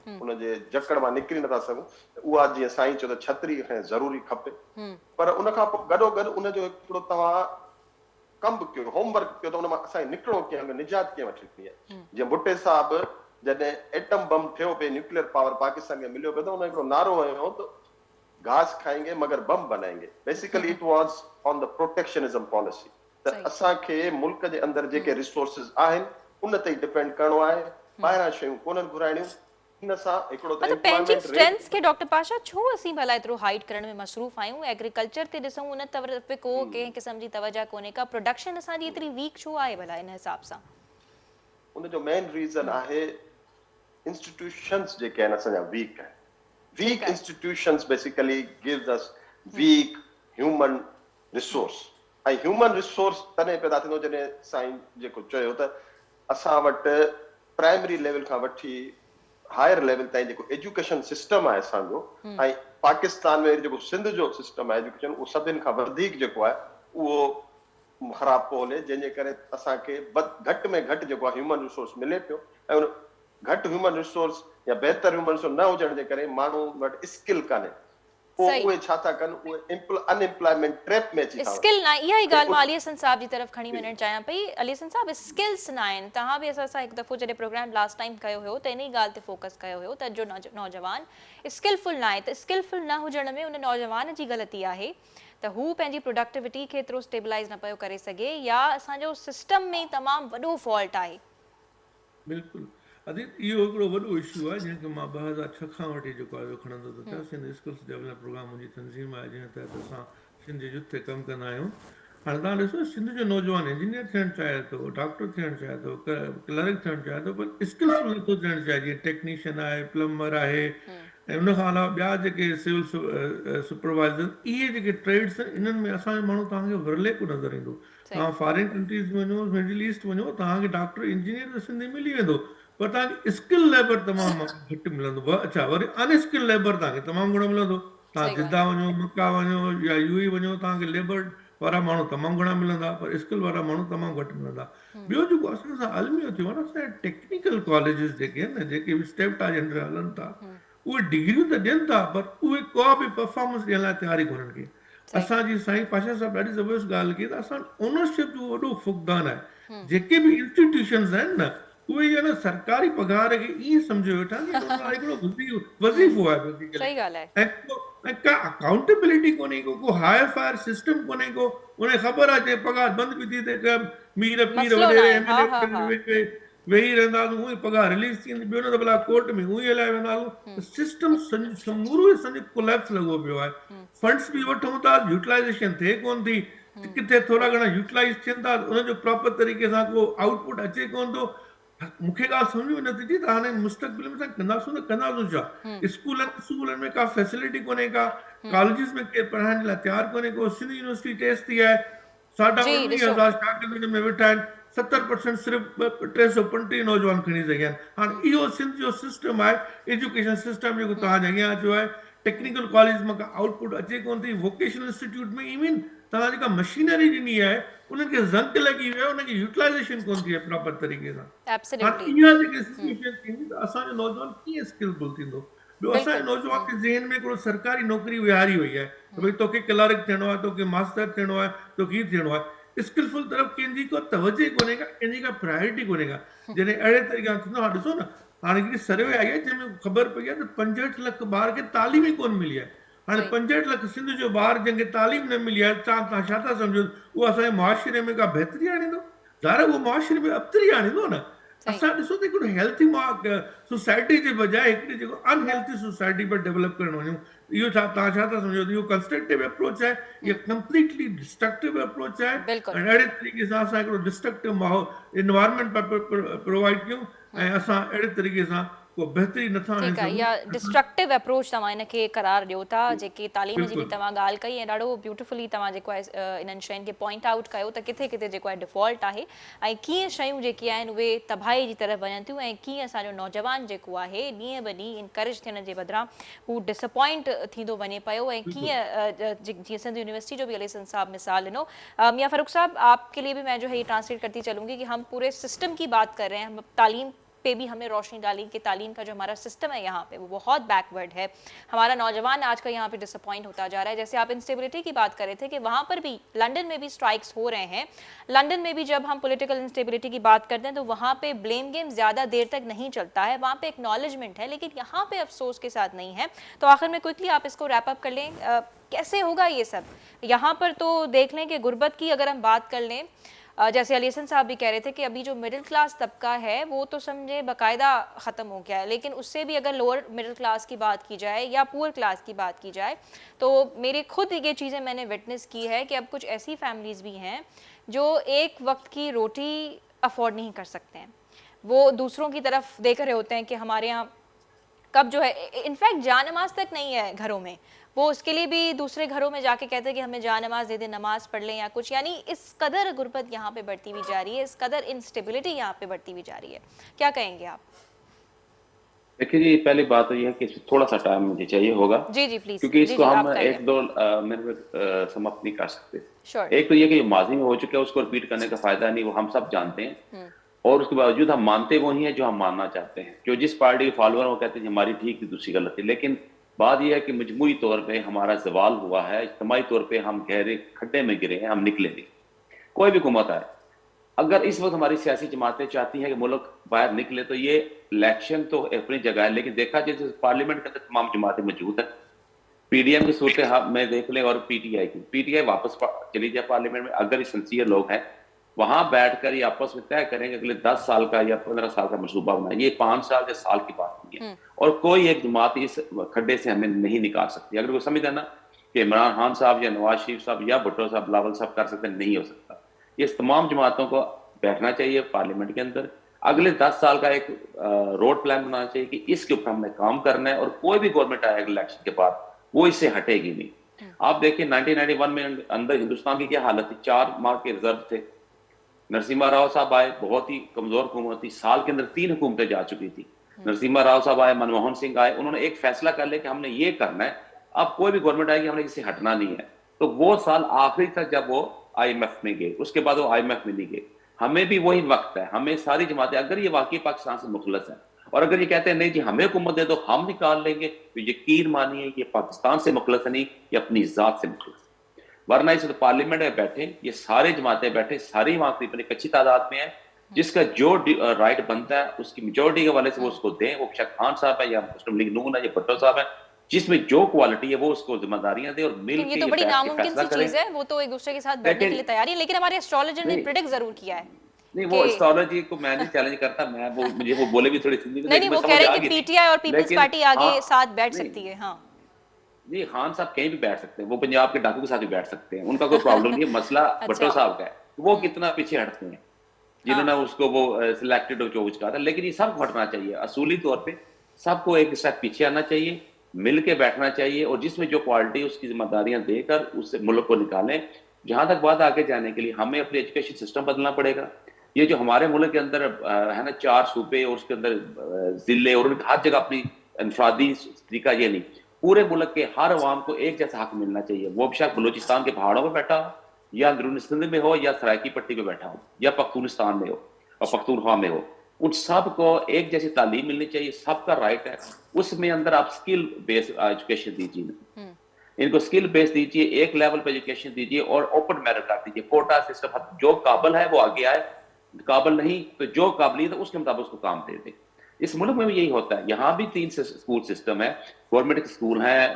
उनजे जकड़ मां निकिरी नथा सघूं उहा जीअं साईं चयो त छतरी ज़रूरी खपे पर उन खां पोइ गॾोगॾु उनजो हिकिड़ो तव्हां कमु कयो होमवर्क कयो त उन मां असांखे निकिरणो कीअं निजात कीअं वठणी आहे। जीअं भुट्टे साहब जॾहिं एटम बम थियो पिए न्यूक्लियर पावर पाकिस्तान खे मिलियो पियो त उन हिकिड़ो नारो हयो त घास खाएंगे मगर बम बनाएंगे basically it was on the protectionism policy त असांखे मुल्क जे अंदरि जेके रिसोर्सिस आहिनि उन ते डिपेंड करणो आहे ॿाहिरां शयूं कोन्हनि घुराइणियूं इन सां हिकिड़ो त पंहिंजी स्ट्रेंथ्स खे डॉक्टर पाशा छो असीं भला एतिरो हाइड करण में मसरूफ़ आहियूं एग्रीकल्चर ते ॾिसूं उन तरफ़ पे को कंहिं क़िस्म जी तवजा कोन्हे का प्रोडक्शन असांजी एतिरी वीक छो आहे भला इन हिसाब सां? उनजो मेन रीज़न आहे इंस्टीट्यूशंस जेके आहिनि असांजा वीक आहिनि। Weak institutions basically gives us weak human resource ऐं ह्यूमन रिसोर्स तॾहिं पैदा थींदो जॾहिं साईं जेको चयो त असां वटि प्राइमरी लेवल खां वठी हायर लेवल ताईं जेको एजुकेशन सिस्टम आहे असांजो ऐं पाकिस्तान में जेको सिंध जो सिस्टम आहे एजुकेशन उहो सभिनि खां वधीक जेको आहे उहो ख़राब पियो हले जंहिंजे करे असांखे घटि में घटि जेको आहे ह्यूमन रिसोर्स मिले पियो ऐं उन घटि ह्यूमन रिसोर्स या बहितर ह्यूमन रिसोर्स न हुजण जे करे माण्हू वटि स्किल कान्हे पोइ उहे छा था कनि उहे अनएम्प्लॉयमेंट ट्रैप में अची था स्किल ना इहा ई ॻाल्हि मां अली हसन साहब जी तरफ़ खणी वञणु चाहियां पई। अली हसन साहब स्किल्स न आहिनि तव्हां बि असां सां हिकु दफ़ो जॾहिं प्रोग्राम लास्ट टाइम कयो हुयो त इन ई ॻाल्हि ते फोकस कयो हुयो त जो नौजवान स्किलफुल न आहे त स्किलफुल न हुजण में उन नौजवान जी ग़लती आहे त हू पंहिंजी प्रोडक्टिविटी खे एतिरो स्टेबलाइज़ न पियो करे सघे या असांजो सिस्टम में तमामु वॾो फॉल्ट आहे। बिल्कुलु अदी इहो हिकिड़ो वॾो इशू आहे जंहिंखे मां 2006 खां वठी जेको आहे खणंदो थो थियां। सिंध स्किल्स डेवलपमेंट प्रोग्राम मुंहिंजी तंज़ीम आहे जंहिं तहत असां सिंध जे युथ ते कमु कंदा आहियूं। हाणे तव्हां ॾिसो सिंध जो नौजवान इंजीनियर थियणु चाहे थो, डॉक्टर थियणु चाहे थो, क्लर्क थियणु चाहे थो, पर स्किल्सफुल नथो थियणु चाहे। जीअं टेक्नीशियन आहे, प्लम्बर आहे, ऐं उन खां अलावा ॿिया जेके सिविल सुपरवाइज़र, इहे जेके ट्रेड्स आहिनि, इन्हनि में असांजो माण्हू तव्हांखे विरले को नज़र ईंदो। तव्हां फॉरेन कंट्रीज़ में वञो, मिडल ईस्ट वञो, तव्हांखे डॉक्टर इंजीनियर त सिंधी मिली वेंदो, पर तव्हांखे स्किल लेबर तमामु घटि मिलंदो। अच्छा, वरी अनस्किल लेबर तव्हांखे तमामु घणो मिलंदो। तव्हां जिद्दा वञो, मक्का वञो या यूएई वञो, तव्हांखे लेबर वारा माण्हू तमामु घणा मिलंदा, पर स्किल वारा माण्हू तमामु घटि मिलंदा। ॿियो जेको असां सां अलमियो थियो आहे न, असांजा टेक्निकल कॉलेजिस जेके आहिनि न, जेके स्टेप्टा जे अंदरि हलनि था, उहे डिग्रियूं त ॾियनि था, पर उहे का बि परफॉर्मेंस ॾियण लाइ तयारी कोन्हनि खे। असांजी साईं पाशा साहिबु ॾाढी ज़बरदस्त ॻाल्हि कई त असां ओनरशिप जो वॾो फुक़दान आहे। जेके बि इंस्टीट्यूशन्स आहिनि न, उहे न सरकारी पघार खे ईअं सम्झो वेठा कि हिकिड़ो वज़ीफ़ो आहे बेसिकली, ऐं का अकाउंटेबिलिटी कोन्हे को हायर फायर सिस्टम कोन्हे को। उन्हें ख़बर आहे जे पघार बंदि बि थी थिए, मीर पीर वॾेरे एमएलए वेही रहंदासीं, उहे पघार रिलीज़ थी वेंदी, ॿियो न त भला कोर्ट में उहे हलाए वेंदासीं। सिस्टम समूरो सॼो कोलैप्स लॻो पियो आहे। फंड्स बि वठूं था, यूटिलाइज़ेशन थिए कोन थी, किथे थोरा घणा यूटिलाइज़ थियनि था, उनजो प्रॉपर तरीक़े सां को आउटपुट अचे कोन थो। मूंखे ॻाल्हि सम्झ में नथी अचे त हाणे मुस्तक़बिल में कंदासीं त कंदासीं छा? स्कूलनि में का फैसिलिटी कोन्हे का, कॉलेजिस में केरु पढ़ाइण लाइ तयारु कोन्हे को। सिंध यूनिवर्सिटी टेस्ट थी आहे, 19,000 शागिर्द में वेठा आहिनि, 70% सिर्फ़ु 335 नौजवान खणी सघिया आहिनि। हाणे इहो सिंध जो सिस्टम आहे, एजुकेशन सिस्टम जेको तव्हांजे अॻियां अचो आहे। टेक्निकल कॉलेज मां का आउटपुट अचे कोन थी। वोकेशनल इंस्टीट्यूट में इवन तव्हां जेका मशीनरी ॾिनी आहे, उन्हनि खे ज़ंग लॻी वियो आहे, उनखे यूटिलाइज़ेशन कोन थी आहे प्रॉपर तरीक़े सां। हाणे इहा जेकी सिचुएशन थींदी त असांजो नौजवान कीअं स्किलफुल थींदो? ॿियो असांजे नौजवान खे ज़हन में हिकिड़ो सरकारी नौकिरी विहारी वई आहे त भई तोखे क्लर्क थियणो आहे, तोखे मास्टर थियणो आहे, तोखे हीअ थियणो आहे। स्किलफुल तरफ़ कंहिंजी को तवजे कोन्हे का, कंहिंजी का प्रायोरिटी कोन्हे का। जॾहिं अहिड़े तरीक़े सां थींदो आहे, ॾिसो न हाणे हिकिड़ी सर्वे आई आहे जंहिंमें ख़बर पई आहे त 65 लख ॿार खे तालीम ई कोन मिली आहे। हाणे 65 लख सिंध जो ॿार जंहिंखे तालीम न मिली आहे, तव्हां छा था सम्झो उहो असांजे मुआशिरे में का बहितरी आणींदो? ज़ाहिर उहो मुआशिरे में अबतरी आणींदो न। असां ॾिसो त हिकिड़ो हेल्थी सोसाइटी जे बजाए हिकिड़ी जेको अनहेल्थी सोसाइटी पर डेवलप करणु वञूं, इहो तव्हां छा था सम्झो? इहो कंस्ट्रक्टिव अप्रोच आहे, इहो कंप्लीटली डिस्ट्रक्टिव अप्रोच आहे। ऐं अहिड़े तरीक़े सां असां हिकिड़ो डिस्ट्रक्टिव माहौल इन्वायरमेंट प्रोवाइड कयूं ऐं असां अहिड़े तरीक़े सां को बहितरी नथा आणे सघूं। इहा डिस्ट्रक्टिव अप्रोच तव्हां इनखे करार ॾियो था। जेके तालीम जी बि तव्हां ॻाल्हि कई, ऐं ॾाढो ब्यूटिफुली तव्हां जेको आहे इन्हनि शयुनि खे पॉइंट आउट कयो त किथे किथे जेको आहे डिफॉल्ट आहे, ऐं कीअं शयूं जेकी आहिनि उहे तबाही जी तरफ़ वञनि थियूं, ऐं कीअं असांजो नौजवान जेको आहे ॾींहं ब ॾींहुं इनकरेज थियण जे बदिरां हू डिसअपॉइंट थींदो वञे पियो। ऐं कीअं जीअं सिंध यूनिवर्सिटी जो भी अली साहब मिसाल ॾिनो। मियां फारूक साहब, आपके लिए भी मैं जो है ये ट्रांसलेट करती चलूँगी कि हम पूरे सिस्टम की बात कर रहे हैं, हम तालीम पे भी हमने रोशनी डाली कि तालीम का जो हमारा सिस्टम है यहाँ पे वो बहुत बैकवर्ड है। हमारा नौजवान आज का यहाँ पे डिसअपॉइंट होता जा रहा है। जैसे आप इंस्टेबिलिटी की बात कर रहे थे कि वहाँ पर भी लंदन में भी स्ट्राइक्स हो रहे हैं। लंदन में भी जब हम पॉलिटिकल इंस्टेबिलिटी की बात करते हैं तो वहाँ पे ब्लेम गेम ज़्यादा देर तक नहीं चलता है, वहाँ पे एक्नॉलेजमेंट है, लेकिन यहाँ पे अफसोस के साथ नहीं है। तो आखिर में क्विकली आप इसको रैप अप कर लें, कैसे होगा ये सब? यहाँ पर तो देख लें कि गुर्बत की अगर हम बात कर लें, जैसे अली हसन साहब भी कह रहे थे कि अभी जो मिडिल क्लास तबका है वो तो समझे बाकायदा ख़त्म हो गया है, लेकिन उससे भी अगर लोअर मिडिल क्लास की बात की जाए या पुअर क्लास की बात की जाए तो मेरी खुद ये चीज़ें मैंने विटनेस की है कि अब कुछ ऐसी फैमिलीज़ भी हैं जो एक वक्त की रोटी अफोर्ड नहीं कर सकते हैं। वो दूसरों की तरफ देख रहे होते हैं कि हमारे यहाँ कब जो है, इनफैक्ट जानमाज तक नहीं है घरों में, वो उसके लिए भी दूसरे घरों में जाके कहते हैं कि हमें जानमाज दे दे, नमाज पढ़ लें या कुछ। यानी इस कदर गुर्बत यहाँ पे बढ़ती हुई जा रही है, इस कदर इंस्टेबिलिटी यहाँ पे बढ़ती हुई जा रही है। क्या कहेंगे आप? देखिए जी, पहली बात तो ये है कि थोड़ा सा टाइम मुझे चाहिए होगा। जी जी प्लीज, क्योंकि इसको हम एक दो मिनट में समाप्त नहीं कर सकते। एक तो ये कि माजी में हो चुका है उसको रिपीट करने का फायदा नहीं, वो हम सब जानते हैं, और उसके बावजूद हम मानते वो ही है जो हम मानना चाहते हैं। जो जिस पार्टी के फॉलोअर वो कहते हैं हमारी ठीक थी, दूसरी गलत थी। लेकिन बात यह है कि मजमूई तौर पे हमारा जवाल हुआ है, इज्तिमाई तौर पे हम गहरे खड्डे में गिरे हैं, हम निकले नहीं। कोई भी हुकूमत आए, अगर इस वक्त हमारी सियासी जमातें चाहती हैं कि मुल्क बाहर निकले तो ये इलेक्शन तो अपनी जगह है, लेकिन देखा जैसे पार्लियामेंट के अंदर तमाम जमातें मौजूद है। पीडीएम की सूरत में देख लें और पीटीआई की, पीटीआई वापस चली जाए पार्लियामेंट में, अगर सिंसियर लोग हैं वहां बैठकर ये आपस में तय करेंगे अगले 10 साल का या 15 साल का मंसूबा बनाए। ये 5 साल या साल की बात नहीं है, और कोई एक जमात इस खड्डे से हमें नहीं निकाल सकती। अगर वो समझे ना कि इमरान खान साहब या नवाज शरीफ साहब या भुट्टो साहब, बिलावल साहब कर सकते, नहीं हो सकता। ये तमाम जमातों को बैठना चाहिए पार्लियामेंट के अंदर, अगले 10 साल का एक रोड प्लान बनाना चाहिए कि इसके ऊपर हमने काम करना है, और कोई भी गवर्नमेंट आएगा इलेक्शन के बाद वो इससे हटेगी नहीं। आप देखिए 1991 में अंदर हिंदुस्तान की क्या हालत थी, 4 माह के रिजर्व थे। नरसिम्हा राव साहब आए, बहुत ही कमजोर हुकूमत थी, साल के अंदर 3 हुकूमतें जा चुकी थी। नरसिम्हा राव साहब आए, मनमोहन सिंह आए, उन्होंने एक फैसला कर लिया कि हमने ये करना है, अब कोई भी गवर्नमेंट आएगी हमने इससे हटना नहीं है। तो वो साल आखिरी था जब वो IMF में गए, उसके बाद वो IMF में नहीं गए। हमें भी वही वक्त है, हमें सारी जमातें अगर ये वाकई पाकिस्तान से मुखलस है, और अगर ये कहते हैं नहीं जी हमें हुकूमत दे दो हम निकाल लेंगे, तो यकीन मानिए ये पाकिस्तान से मुखलस नहीं, ये अपनी जात से मुखलस है। वरना इस पार्लियामेंट में बैठे ये सारे जमातें बैठे, सारी वहां तकरीबन एक अच्छी तादाद में है, जिसका जो राइट बनता है उसकी मेजोरिटी के वाले से वो उसको दें, वो शायद खान साहब है या मुस्लिम लीग नून है या भुट्टो साहब है, जिसमें जो क्वालिटी है वो उसको जिम्मेदारियां दे, और मिल के ये तो बड़ी नामुमकिन सी चीज है, वो तो एक दूसरे के साथ बैठने के लिए तैयार है, लेकिन हमारे एस्ट्रोलॉजर ने प्रेडिक्ट जरूर किया है। नहीं वो एस्ट्रोलॉजी को मैं नहीं चैलेंज करता, मैं वो मुझे वो बोले भी थोड़ी सुननी, नहीं वो कह रहे हैं कि PTI और पीपल्स पार्टी आगे साथ बैठ सकती है। हाँ जी, खान साहब कहीं भी बैठ सकते हैं, वो पंजाब के डाकू के साथ भी बैठ सकते हैं, उनका कोई प्रॉब्लम नहीं है। मसला भुट्टो साहब का है, वो कितना पीछे हटते हैं, जिन्होंने उसको वो सिलेक्टेड चोज कहा था। लेकिन ये सब हटना चाहिए, असूली तौर पे सबको एक स्टेप पीछे आना चाहिए, मिल के बैठना चाहिए, और जिसमें जो क्वालिटी उसकी जिम्मेदारियां देकर उससे मुल्क को निकालें। जहां तक बात आगे जाने के लिए हमें अपनी एजुकेशन सिस्टम बदलना पड़ेगा। ये जो हमारे मुल्क के अंदर है ना 4 सूबे और उसके अंदर जिले और हर जगह अपनी इनफरादी तरीका, ये नहीं, पूरे मुल्क के हर अवाम को एक जैसा हक मिलना चाहिए। वो बेशक बलूचिस्तान के पहाड़ों पर बैठा हो, या अंदरूनी सिंध में हो, या सराइकी पट्टी पे बैठा हो, या पख्तूनिस्तान में हो और पख्तूनख्वा में हो, उन सब को एक जैसी तालीम मिलनी चाहिए, सबका राइट है। उसमें अंदर आप स्किल बेस्ड एजुकेशन दीजिए, इनको स्किल बेस्ड दीजिए, एक लेवल पे एजुकेशन दीजिए, और ओपन मेरिट कर दीजिए, कोटा सिस्टम, जो काबिल है वो आगे आए, काबिल नहीं तो जो काबिलियत है उसके मुताबिक उसको काम दे दे। इस मुल्क में भी यही होता है, यहाँ भी 3 स्कूल सिस्टम है, गवर्नमेंट के स्कूल है,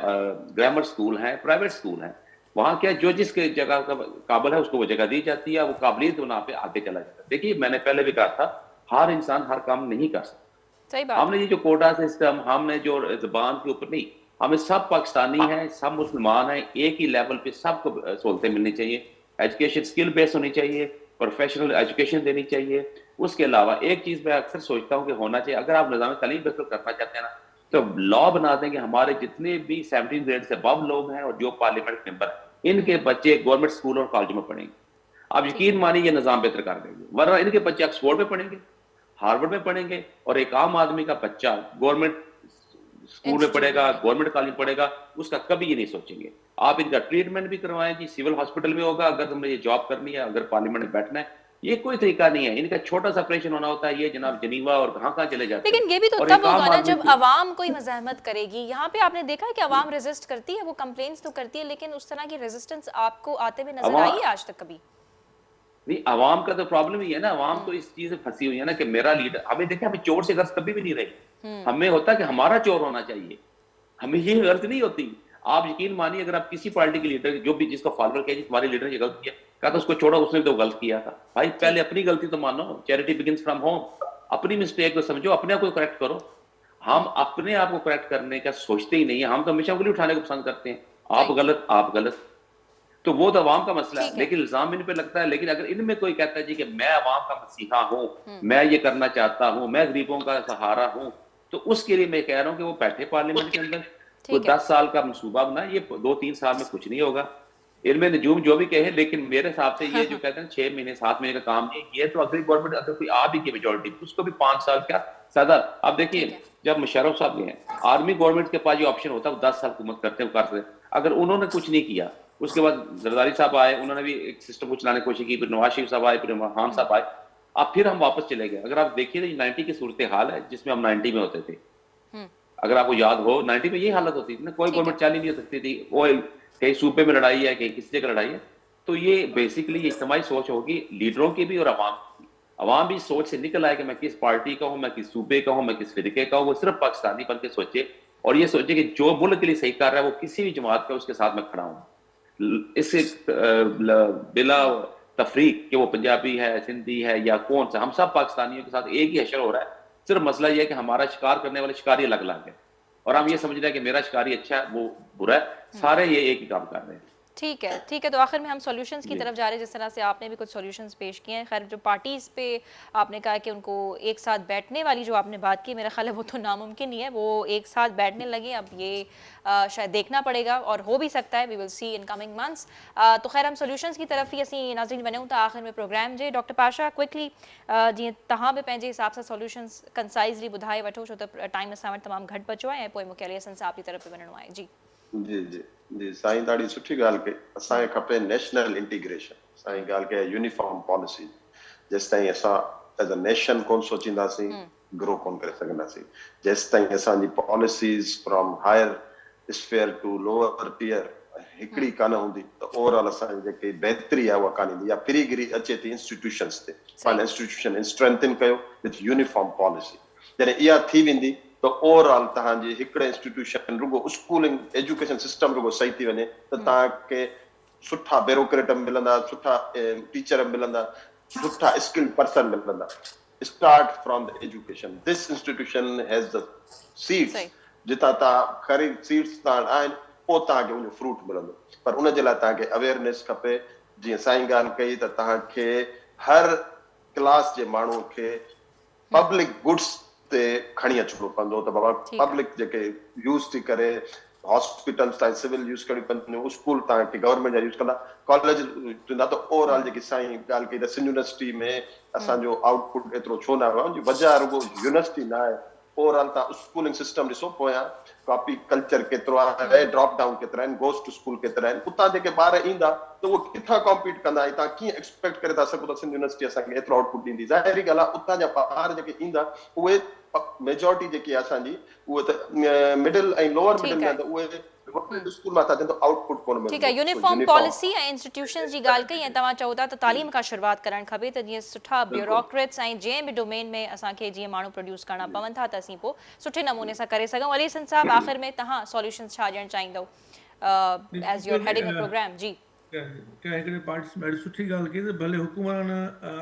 ग्रामर स्कूल है, प्राइवेट स्कूल है। वहां क्या जो जिस जगह का काबिल है उसको वो जगह दी जाती है, वो काबिलियत वहां पे आगे चला जाता है। देखिए मैंने पहले भी कहा था, हर इंसान हर काम नहीं कर सकता। सही बात। हमने ये जो कोटा सिस्टम, हमने जो जुबान के ऊपर नहीं, हमें सब पाकिस्तानी हैं, सब मुसलमान हैं, एक ही लेवल पे सबको सहूलतें मिलनी चाहिए। एजुकेशन स्किल बेस्ड होनी चाहिए, प्रोफेशनल एजुकेशन देनी चाहिए। उसके अलावा एक चीज मैं अक्सर सोचता हूँ कि होना चाहिए, अगर आप निज़ाम तालीम बेहतर करना चाहते हैं ना, तो लॉ बना दें कि हमारे जितने भी 17 ग्रेड से अबव लोग हैं और जो पार्लियामेंट मेंबर हैं, इनके बच्चे गवर्नमेंट स्कूल और कॉलेज में पढ़ेंगे। आप यकीन मानिए ये निज़ाम बेहतर कर देंगे। वरना इनके बच्चे ऑक्सफोर्ड में पढ़ेंगे, हार्वर्ड में पढ़ेंगे, और एक आम आदमी का बच्चा गवर्नमेंट स्कूल में पढ़ेगा, गवर्नमेंट कॉलेज पढ़ेगा, उसका कभी ये नहीं सोचेंगे। आप इनका ट्रीटमेंट भी करवाएं जी, सिविल हॉस्पिटल में होगा, अगर तुमने ये जॉब करनी है, अगर पार्लियामेंट में बैठना है, ये कोई तरीका नहीं है। इनका छोटा सा ऑपरेशन होना होता है, ये जनाब जनीवा और कहां जाते हैं। लेकिन ये भी तो तब होगा ना जब अवाम कोई मज़ाहमत करेगी। यहाँ पे आपने देखा है कि अवाम रेजिस्ट करती है, वो कंप्लेंट्स तो करती है, लेकिन उस तरह की रेजिस्टेंस आपको आते हुए नजर आई है आज तक कभी? नहीं, अवाम का तो प्रॉब्लम ही है ना, अवाम तो इस चीज से फंसी हुई है ना कि मेरा लीडर, हमें देखिए हमें चोर से गर्ज कभी भी नहीं रही, हमें होता है कि हमारा चोर होना चाहिए, हमें ये गर्ज नहीं होती। आप यकीन मानिए अगर आप किसी पार्टी के लीडर जो भी जिसको फॉलोअर किया, तुम्हारे लीडर ने गलत किया, कहा तो उसको छोड़ो, उसने तो गलत किया था। भाई पहले अपनी गलती तो मानो, चैरिटी बिगिंस फ्रॉम होम। अपनी मिस्टेक को समझो, अपने आप को करेक्ट करो। हम अपने आप को करेक्ट करने का सोचते ही नहीं है, हम तो हमेशा उंगली उठाने को पसंद करते हैं, आप गलत आप गलत। तो वो तो अवाम का मसला है, लेकिन इल्जाम इन पे लगता है। लेकिन अगर इनमें कोई कहता है जी कि मैं अवाम का मसीहा हूँ, मैं ये करना चाहता हूँ, मैं गरीबों का सहारा हूँ, तो उसके लिए मैं कह रहा हूँ कि वो बैठे पार्लियामेंट के अंदर, तो 10 साल का मनसूबा बना, ये 2-3 साल में कुछ नहीं होगा। इनमें नजूम जो भी कहे, लेकिन मेरे हिसाब से ये जो कहते हैं 6 महीने 7 महीने का काम नहीं, ये तो अगली गवर्नमेंट अगर कोई आ भी की मेजोरिटी, उसको भी 5 साल क्या सदर। आप देखिए जब मुशर्रफ साहब गए, आर्मी गवर्नमेंट के पास ये ऑप्शन होता है 10 साल हुकूमत करते हैं, कर सकते। अगर उन्होंने कुछ नहीं किया, उसके बाद जरदारी साहब आए, उन्होंने भी एक सिस्टम को चलाने की कोशिश की, फिर नवाज शरीफ साहब आए, फिर इमरान खान साहब आए, अब फिर हम वापस चले गए। अगर आप देखिए तो 90 की सूरत हाल है जिसमें हम 90 में होते थे। अगर आपको याद हो 90 में ये हालत होती थी ना, कोई गवर्नमेंट चल ही नहीं सकती थी, वो कहीं सूबे में लड़ाई है, कहीं किसी जगह लड़ाई है। तो ये बेसिकली इज्तिमाई सोच होगी लीडरों की भी और अवाम भी सोच से निकल आए कि मैं किस पार्टी का हूँ, मैं किस सूबे का हूँ, मैं किस फिरके का हूँ। वो सिर्फ पाकिस्तानी बन के सोचे और ये सोचे कि जो मुल्क के लिए सही कर रहा है वो किसी भी जमात का उसके साथ मैं खड़ा हूँ। इससे बिला तफरीक कि वो पंजाबी है, सिंधी है या कौन सा, हम सब पाकिस्तानियों के साथ एक ही हशर हो रहा है। सिर्फ मसला ये है कि हमारा शिकार करने वाले शिकारी अलग अलग है और हम ये समझ रहे हैं कि मेरा शिकारी अच्छा है, वो बुरा है। सारे ये एक ही काम कर रहे हैं। ठीक है। तो आखिर में हम सॉल्यूशंस की तरफ जा रहे हैं, जिस तरह से आपने भी कुछ सॉल्यूशंस पेश किए हैं। खैर जो पार्टीज़ पे आपने कहा कि उनको एक साथ बैठने वाली जो आपने बात की, मेरा ख्याल है वो तो नामुमकिन ही है, वो एक साथ बैठने लगे। अब ये शायद देखना पड़ेगा और हो भी सकता है, we will see in coming months. तो खैर हम सॉल्यूशंस की तरफ ही असीं नाज़रीन बने तो आखिर में प्रोग्राम जे डॉक्टर पाशा क्विकली जीअं तव्हां बि पंहिंजे हिसाब सां सॉल्यूशंस कंसाइज़ली ॿुधाए वठो, छो त टाइम असां वटि तमामु घटि बचो आहे ऐं पोइ मूंखे अली हसन साहब जी तरफ़ वञिणो आहे। जी जी जी जी साईं, ॾाढी सुठी ॻाल्हि कई। असांखे खपे नेशनल इंटीग्रेशन, असांजी ॻाल्हि कई यूनिफॉर्म पॉलिसी। जेसि ताईं असां एज़ अ नेशन कोन सोचींदासीं, ग्रो कोन करे सघंदासीं। जेसि ताईं असांजी policies from higher sphere to lower tier हिकिड़ी कान हूंदी त ओवरऑल असांजी जेकी बहितरी आहे उहा कान ईंदी। या फ्रीगिरी अचे थी इंस्टीट्यूशन्स ते, पंहिंजा इंस्टीट्यूशन स्ट्रेंथन कयो विथ यूनिफॉर्म पॉलिसी। जॾहिं इहा थी वेंदी तो ओवरऑल तव्हांजी हिकिड़े इंस्टीट्यूशन रुगो स्कूलिंग एजुकेशन सिस्टम रुगो सही थी वञे त तव्हांखे सुठा ब्यूरोक्रेट मिलंदा, सुठा टीचर मिलंदा, सुठा स्किल्ड पर्सन मिलंदा। Start from the education. This institution has the seeds, जितां तव्हां खरी सीड्स तव्हां आहिनि पोइ तव्हांखे उनजो फ्रूट मिलंदो। पर उन जे लाइ तव्हांखे अवेयरनेस खपे। जीअं साईं ॻाल्हि कई त तव्हांखे हर क्लास जे माण्हू खे पब्लिक गुड्स ते खणी अचणो पवंदो त बाबा पब्लिक जेके यूज़ थी करे, हॉस्पिटल्स ताईं सिविल यूज़ करियूं पवंदियूं, स्कूल तव्हांखे गवर्नमेंट जा यूज़ कंदा, कॉलेज थींदा। त ओवरऑल जेकी साईं ॻाल्हि कई त सिंध यूनिवर्सिटी में असांजो आउटपुट एतिरो छो न आहे, वजह रुगो यूनिवर्सिटी न आहे। ओवरऑल तव्हां स्कूलिंग सिस्टम ॾिसो, पोयां कॉपी कल्चर केतिरो आहे, ड्रॉप डाउन केतिरा आहिनि, गोस्ट टू स्कूल केतिरा आहिनि। उतां जेके ॿार ईंदा त उहो किथां कॉम्पीट कंदा ऐं तव्हां कीअं एक्सपेक्ट करे था सघो त सिंध यूनिवर्सिटी असांखे एतिरो आउटपुट ॾींदी। ज़ाहिरी ॻाल्हि आहे उतां जा ॿार जेके ईंदा उहे मेजॉरिटी जेकी आहे असांजी उहे त मिडिल ऐं लोअर मिडिल में, त उहे स्कूल मां था अचनि त आउटपुट कोन मिलंदो। ठीक है, यूनिफॉर्म पॉलिसी ऐं इंस्टीट्यूशंस जी ॻाल्हि कई ऐं तव्हां चओ था त तालीम खां शुरूआत करणु खपे, त जीअं सुठा ब्यूरोक्रेट्स ऐं जंहिं बि डोमेन में असांखे जीअं माण्हू प्रोड्यूस करणा पवनि था त असीं पोइ सुठे नमूने सां करे सघूं। अली हसन साहब, आख़िर में तव्हां सॉल्यूशंस छा ॾियणु चाहींदव as your heading a programme? जी हिकिड़े पार्टिसिपेंट ॾाढी सुठी ॻाल्हि कई त भले हुकूमरान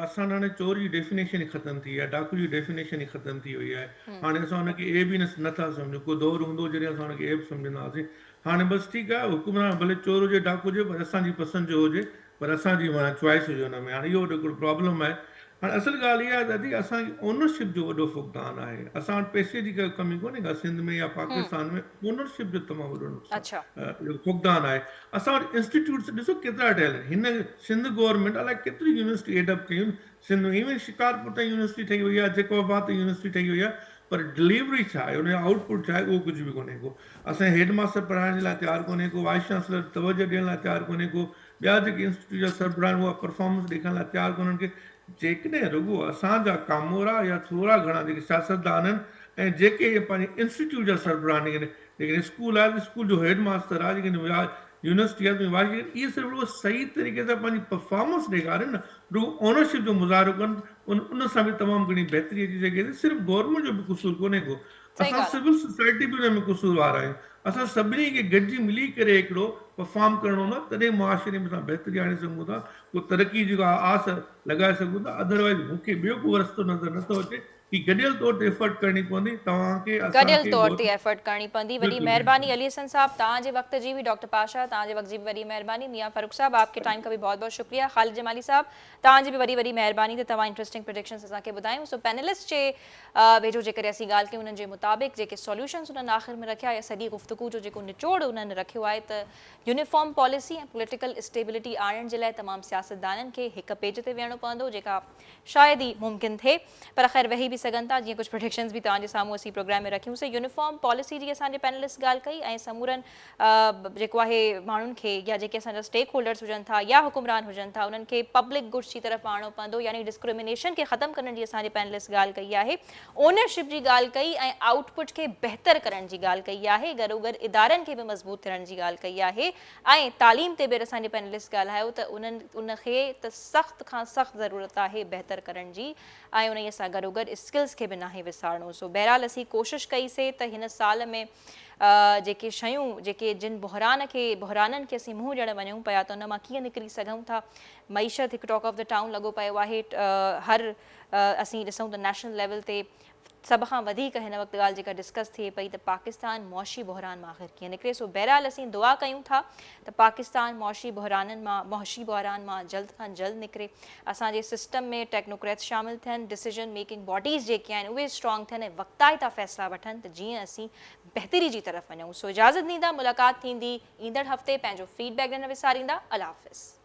असां हाणे चोर जी डेफिनेशन ई ख़तमु थी आहे, डाकू जी डेफिनेशन ई ख़तमु थी वई आहे। हाणे असां हुनखे ए बि नथा सम्झूं। को दौर हूंदो जॾहिं असां हुनखे ए बि सम्झंदा हुआसीं। हाणे बसि ठीकु आहे, हुकूमरान भले चोर हुजे डाकू हुजे पर असांजी पसंदि जो हुजे, पर असांजी माना चॉइस हुजे हुन में। हाणे इहो हिकिड़ो प्रॉब्लम आहे। हाणे असुल ॻाल्हि इहा आहे दादी, असांखे ओनरशिप जो वॾो फुक़दान आहे। असां वटि पैसे जी कमी कोन्हे का सिंध में या पाकिस्तान में, ओनरशिप जो तमामु वॾो फुक़दान आहे। असां वटि इंस्टीट्यूट्स ॾिसो केतिरा ठहियल आहिनि। हिन सिंध गवर्नमेंट अलाए केतिरी यूनिवर्सिटी एडअप कयूं सिंध में। इवन शिकारपुर ताईं यूनिवर्सिटी ठही वई आहे, जैकोबाबाद ताईं यूनिवर्सिटी ठही वई आहे, पर डिलीवरी छा आहे, हुनजो आउटपुट छा आहे, उहो कुझु बि कोन्हे को। असांजे हेडमास्टर पढ़ाइण जे लाइ तयारु कोन्हे को, वाइस चांसलर तवजो ॾियण लाइ तयारु कोन्हे को, ॿिया जेके इंस्टीट्यूट जा सरबराह आहिनि उहा परफॉर्मेंस ॾेखारण लाइ तयारु कोन्हनि खे। जेकॾहिं रुगो असांजा कामोरा या थोरा घणा जेके सियासतदान आहिनि ऐं जेके पंहिंजे इंस्टीट्यूट जा सरबराह आहिनि, लेकिन स्कूल आहे त स्कूल जो हेडमास्टर आहे, जेके यूनिवर्सिटी आहे त इहे सिर्फ़ु रुगो सही तरीक़े सां पंहिंजी परफॉर्मेंस ॾेखारनि न, रुगो ओनरशिप जो मुज़ाहिरो कनि, उन सां बि तमामु घणी बहितरी अची सघे थी। सिर्फ़ु गवर्नमेंट जो बि क़सूरु कोन्हे को, असां सिविल सोसाइटी बि हुन में क़सूरवार आहियूं। असां सभिनी खे गॾिजी मिली करे हिकिड़ो परफॉर्म करिणो हूंदो, तॾहिं मुआशिरे में असां बहितरी आणे सघूं था, को तरक़ी जेका आस लॻाए सघूं था। अदरवाइज़ मूंखे ॿियो को रस्तो नज़र नथो अचे कि गॾियल तौर ते एफर्ट करणी पवंदी तव्हांखे, गॾियल तौर ते एफर्ट करणी पवंदी। वॾी महिरबानी अली हसन साहब, तव्हांजे वक्त जी भी। डॉक्टर पाशा, तव्हांजे वक्त जी भी वॾी महिरबानी। मियां फारूक साहब, आपके टाइम का भी बहुत बहुत शुक्रिया। ख़ालिद जमाली साहब, तव्हांजी भी वॾी महिरबानी त तव्हां इंटरेस्टिंग प्रेडिक्शंस असांखे ॿुधायूं। सो पैनलिस्ट जे वेझो जेकर असीं ॻाल्हि कयूं उन्हनि जे मुताबिक़ जेके सॉल्यूशंस उन्हनि आख़िर में रखिया या सॼी गुफ़्तगू जो जेको निचोड़ उन्हनि रखियो आहे त यूनिफॉर्म पॉलिसी ऐं पॉलिटिकल स्टेबिलिटी आणण जे लाइ तमामु सियासतदाननि खे हिक पेज ते विहणो पवंदो, जेका शायदि ई मुमकिन थिए, पर ख़ैर वेही बि सघनि था। जीअं कुझु प्रोडिक्शंस भी तव्हांजे साम्हूं असीं प्रोग्राम में रखियूंसीं। यूनिफॉर्म पॉलिसी जी असांजे पैनलिस्ट ॻाल्हि कई ऐं समूरनि जेको आहे माण्हुनि खे या जेके असांजा स्टेक होल्डर्स हुजनि था या हुकुमरान हुजनि था, उन्हनि खे पब्लिक गुड्स जी तरफ़ आणणो पवंदो, यानी डिस्क्रिमिनेशन खे ख़तमु करण जी असांजे पैनलिस्ट ॻाल्हि कई आहे। ओनरशिप जी ॻाल्हि कई ऐं आउटपुट खे बहितर करण जी ॻाल्हि कई आहे। गॾोगॾु इदारनि खे बि मज़बूत थियण जी ॻाल्हि कई आहे ऐं तालीम ते बि असांजे पैनलिस्ट ॻाल्हायो त उनखे त सख़्त खां सख़्त ज़रूरत आहे बहितर करण जी, ऐं उन सां गॾोगॾु स्किल्स खे बि नाहे विसारणो। सो बहरहाल असीं कोशिशि कईसीं त हिन साल में जेके शयूं जेके जिन बहराननि खे असीं मुंहुं ॾियणु वञूं पिया त उन मां कीअं निकिरी सघूं था। मईशत हिकु टॉक ऑफ द टाउन लॻो पियो आहे। हर असीं ॾिसूं त नेशनल लेवल ते सभ खां वधीक हिन वक़्तु ॻाल्हि जेका डिस्कस थिए पई त पाकिस्तान मुआशी बहरान मां आख़िर कीअं निकिरे। सो बहरहाल असीं दुआ कयूं था त पाकिस्तान मुआशी बहरान मां जल्द खां जल्द निकिरे। असांजे सिस्टम में टेक्नोक्रेट्स शामिल थियनि, डिसीजन मेकिंग बॉडीज़ जेके आहिनि उहे स्ट्रॉन्ग थियनि ऐं वक़्ताई था फ़ैसिला वठनि त जीअं असीं बहितरी जी तरफ़ वञूं। सो इजाज़त ॾींदा, मुलाक़ात थींदी ईंदड़ हफ़्ते। पंहिंजो फीडबैक ॾियणु विसारींदा। अल्लाह हाफ़िज़।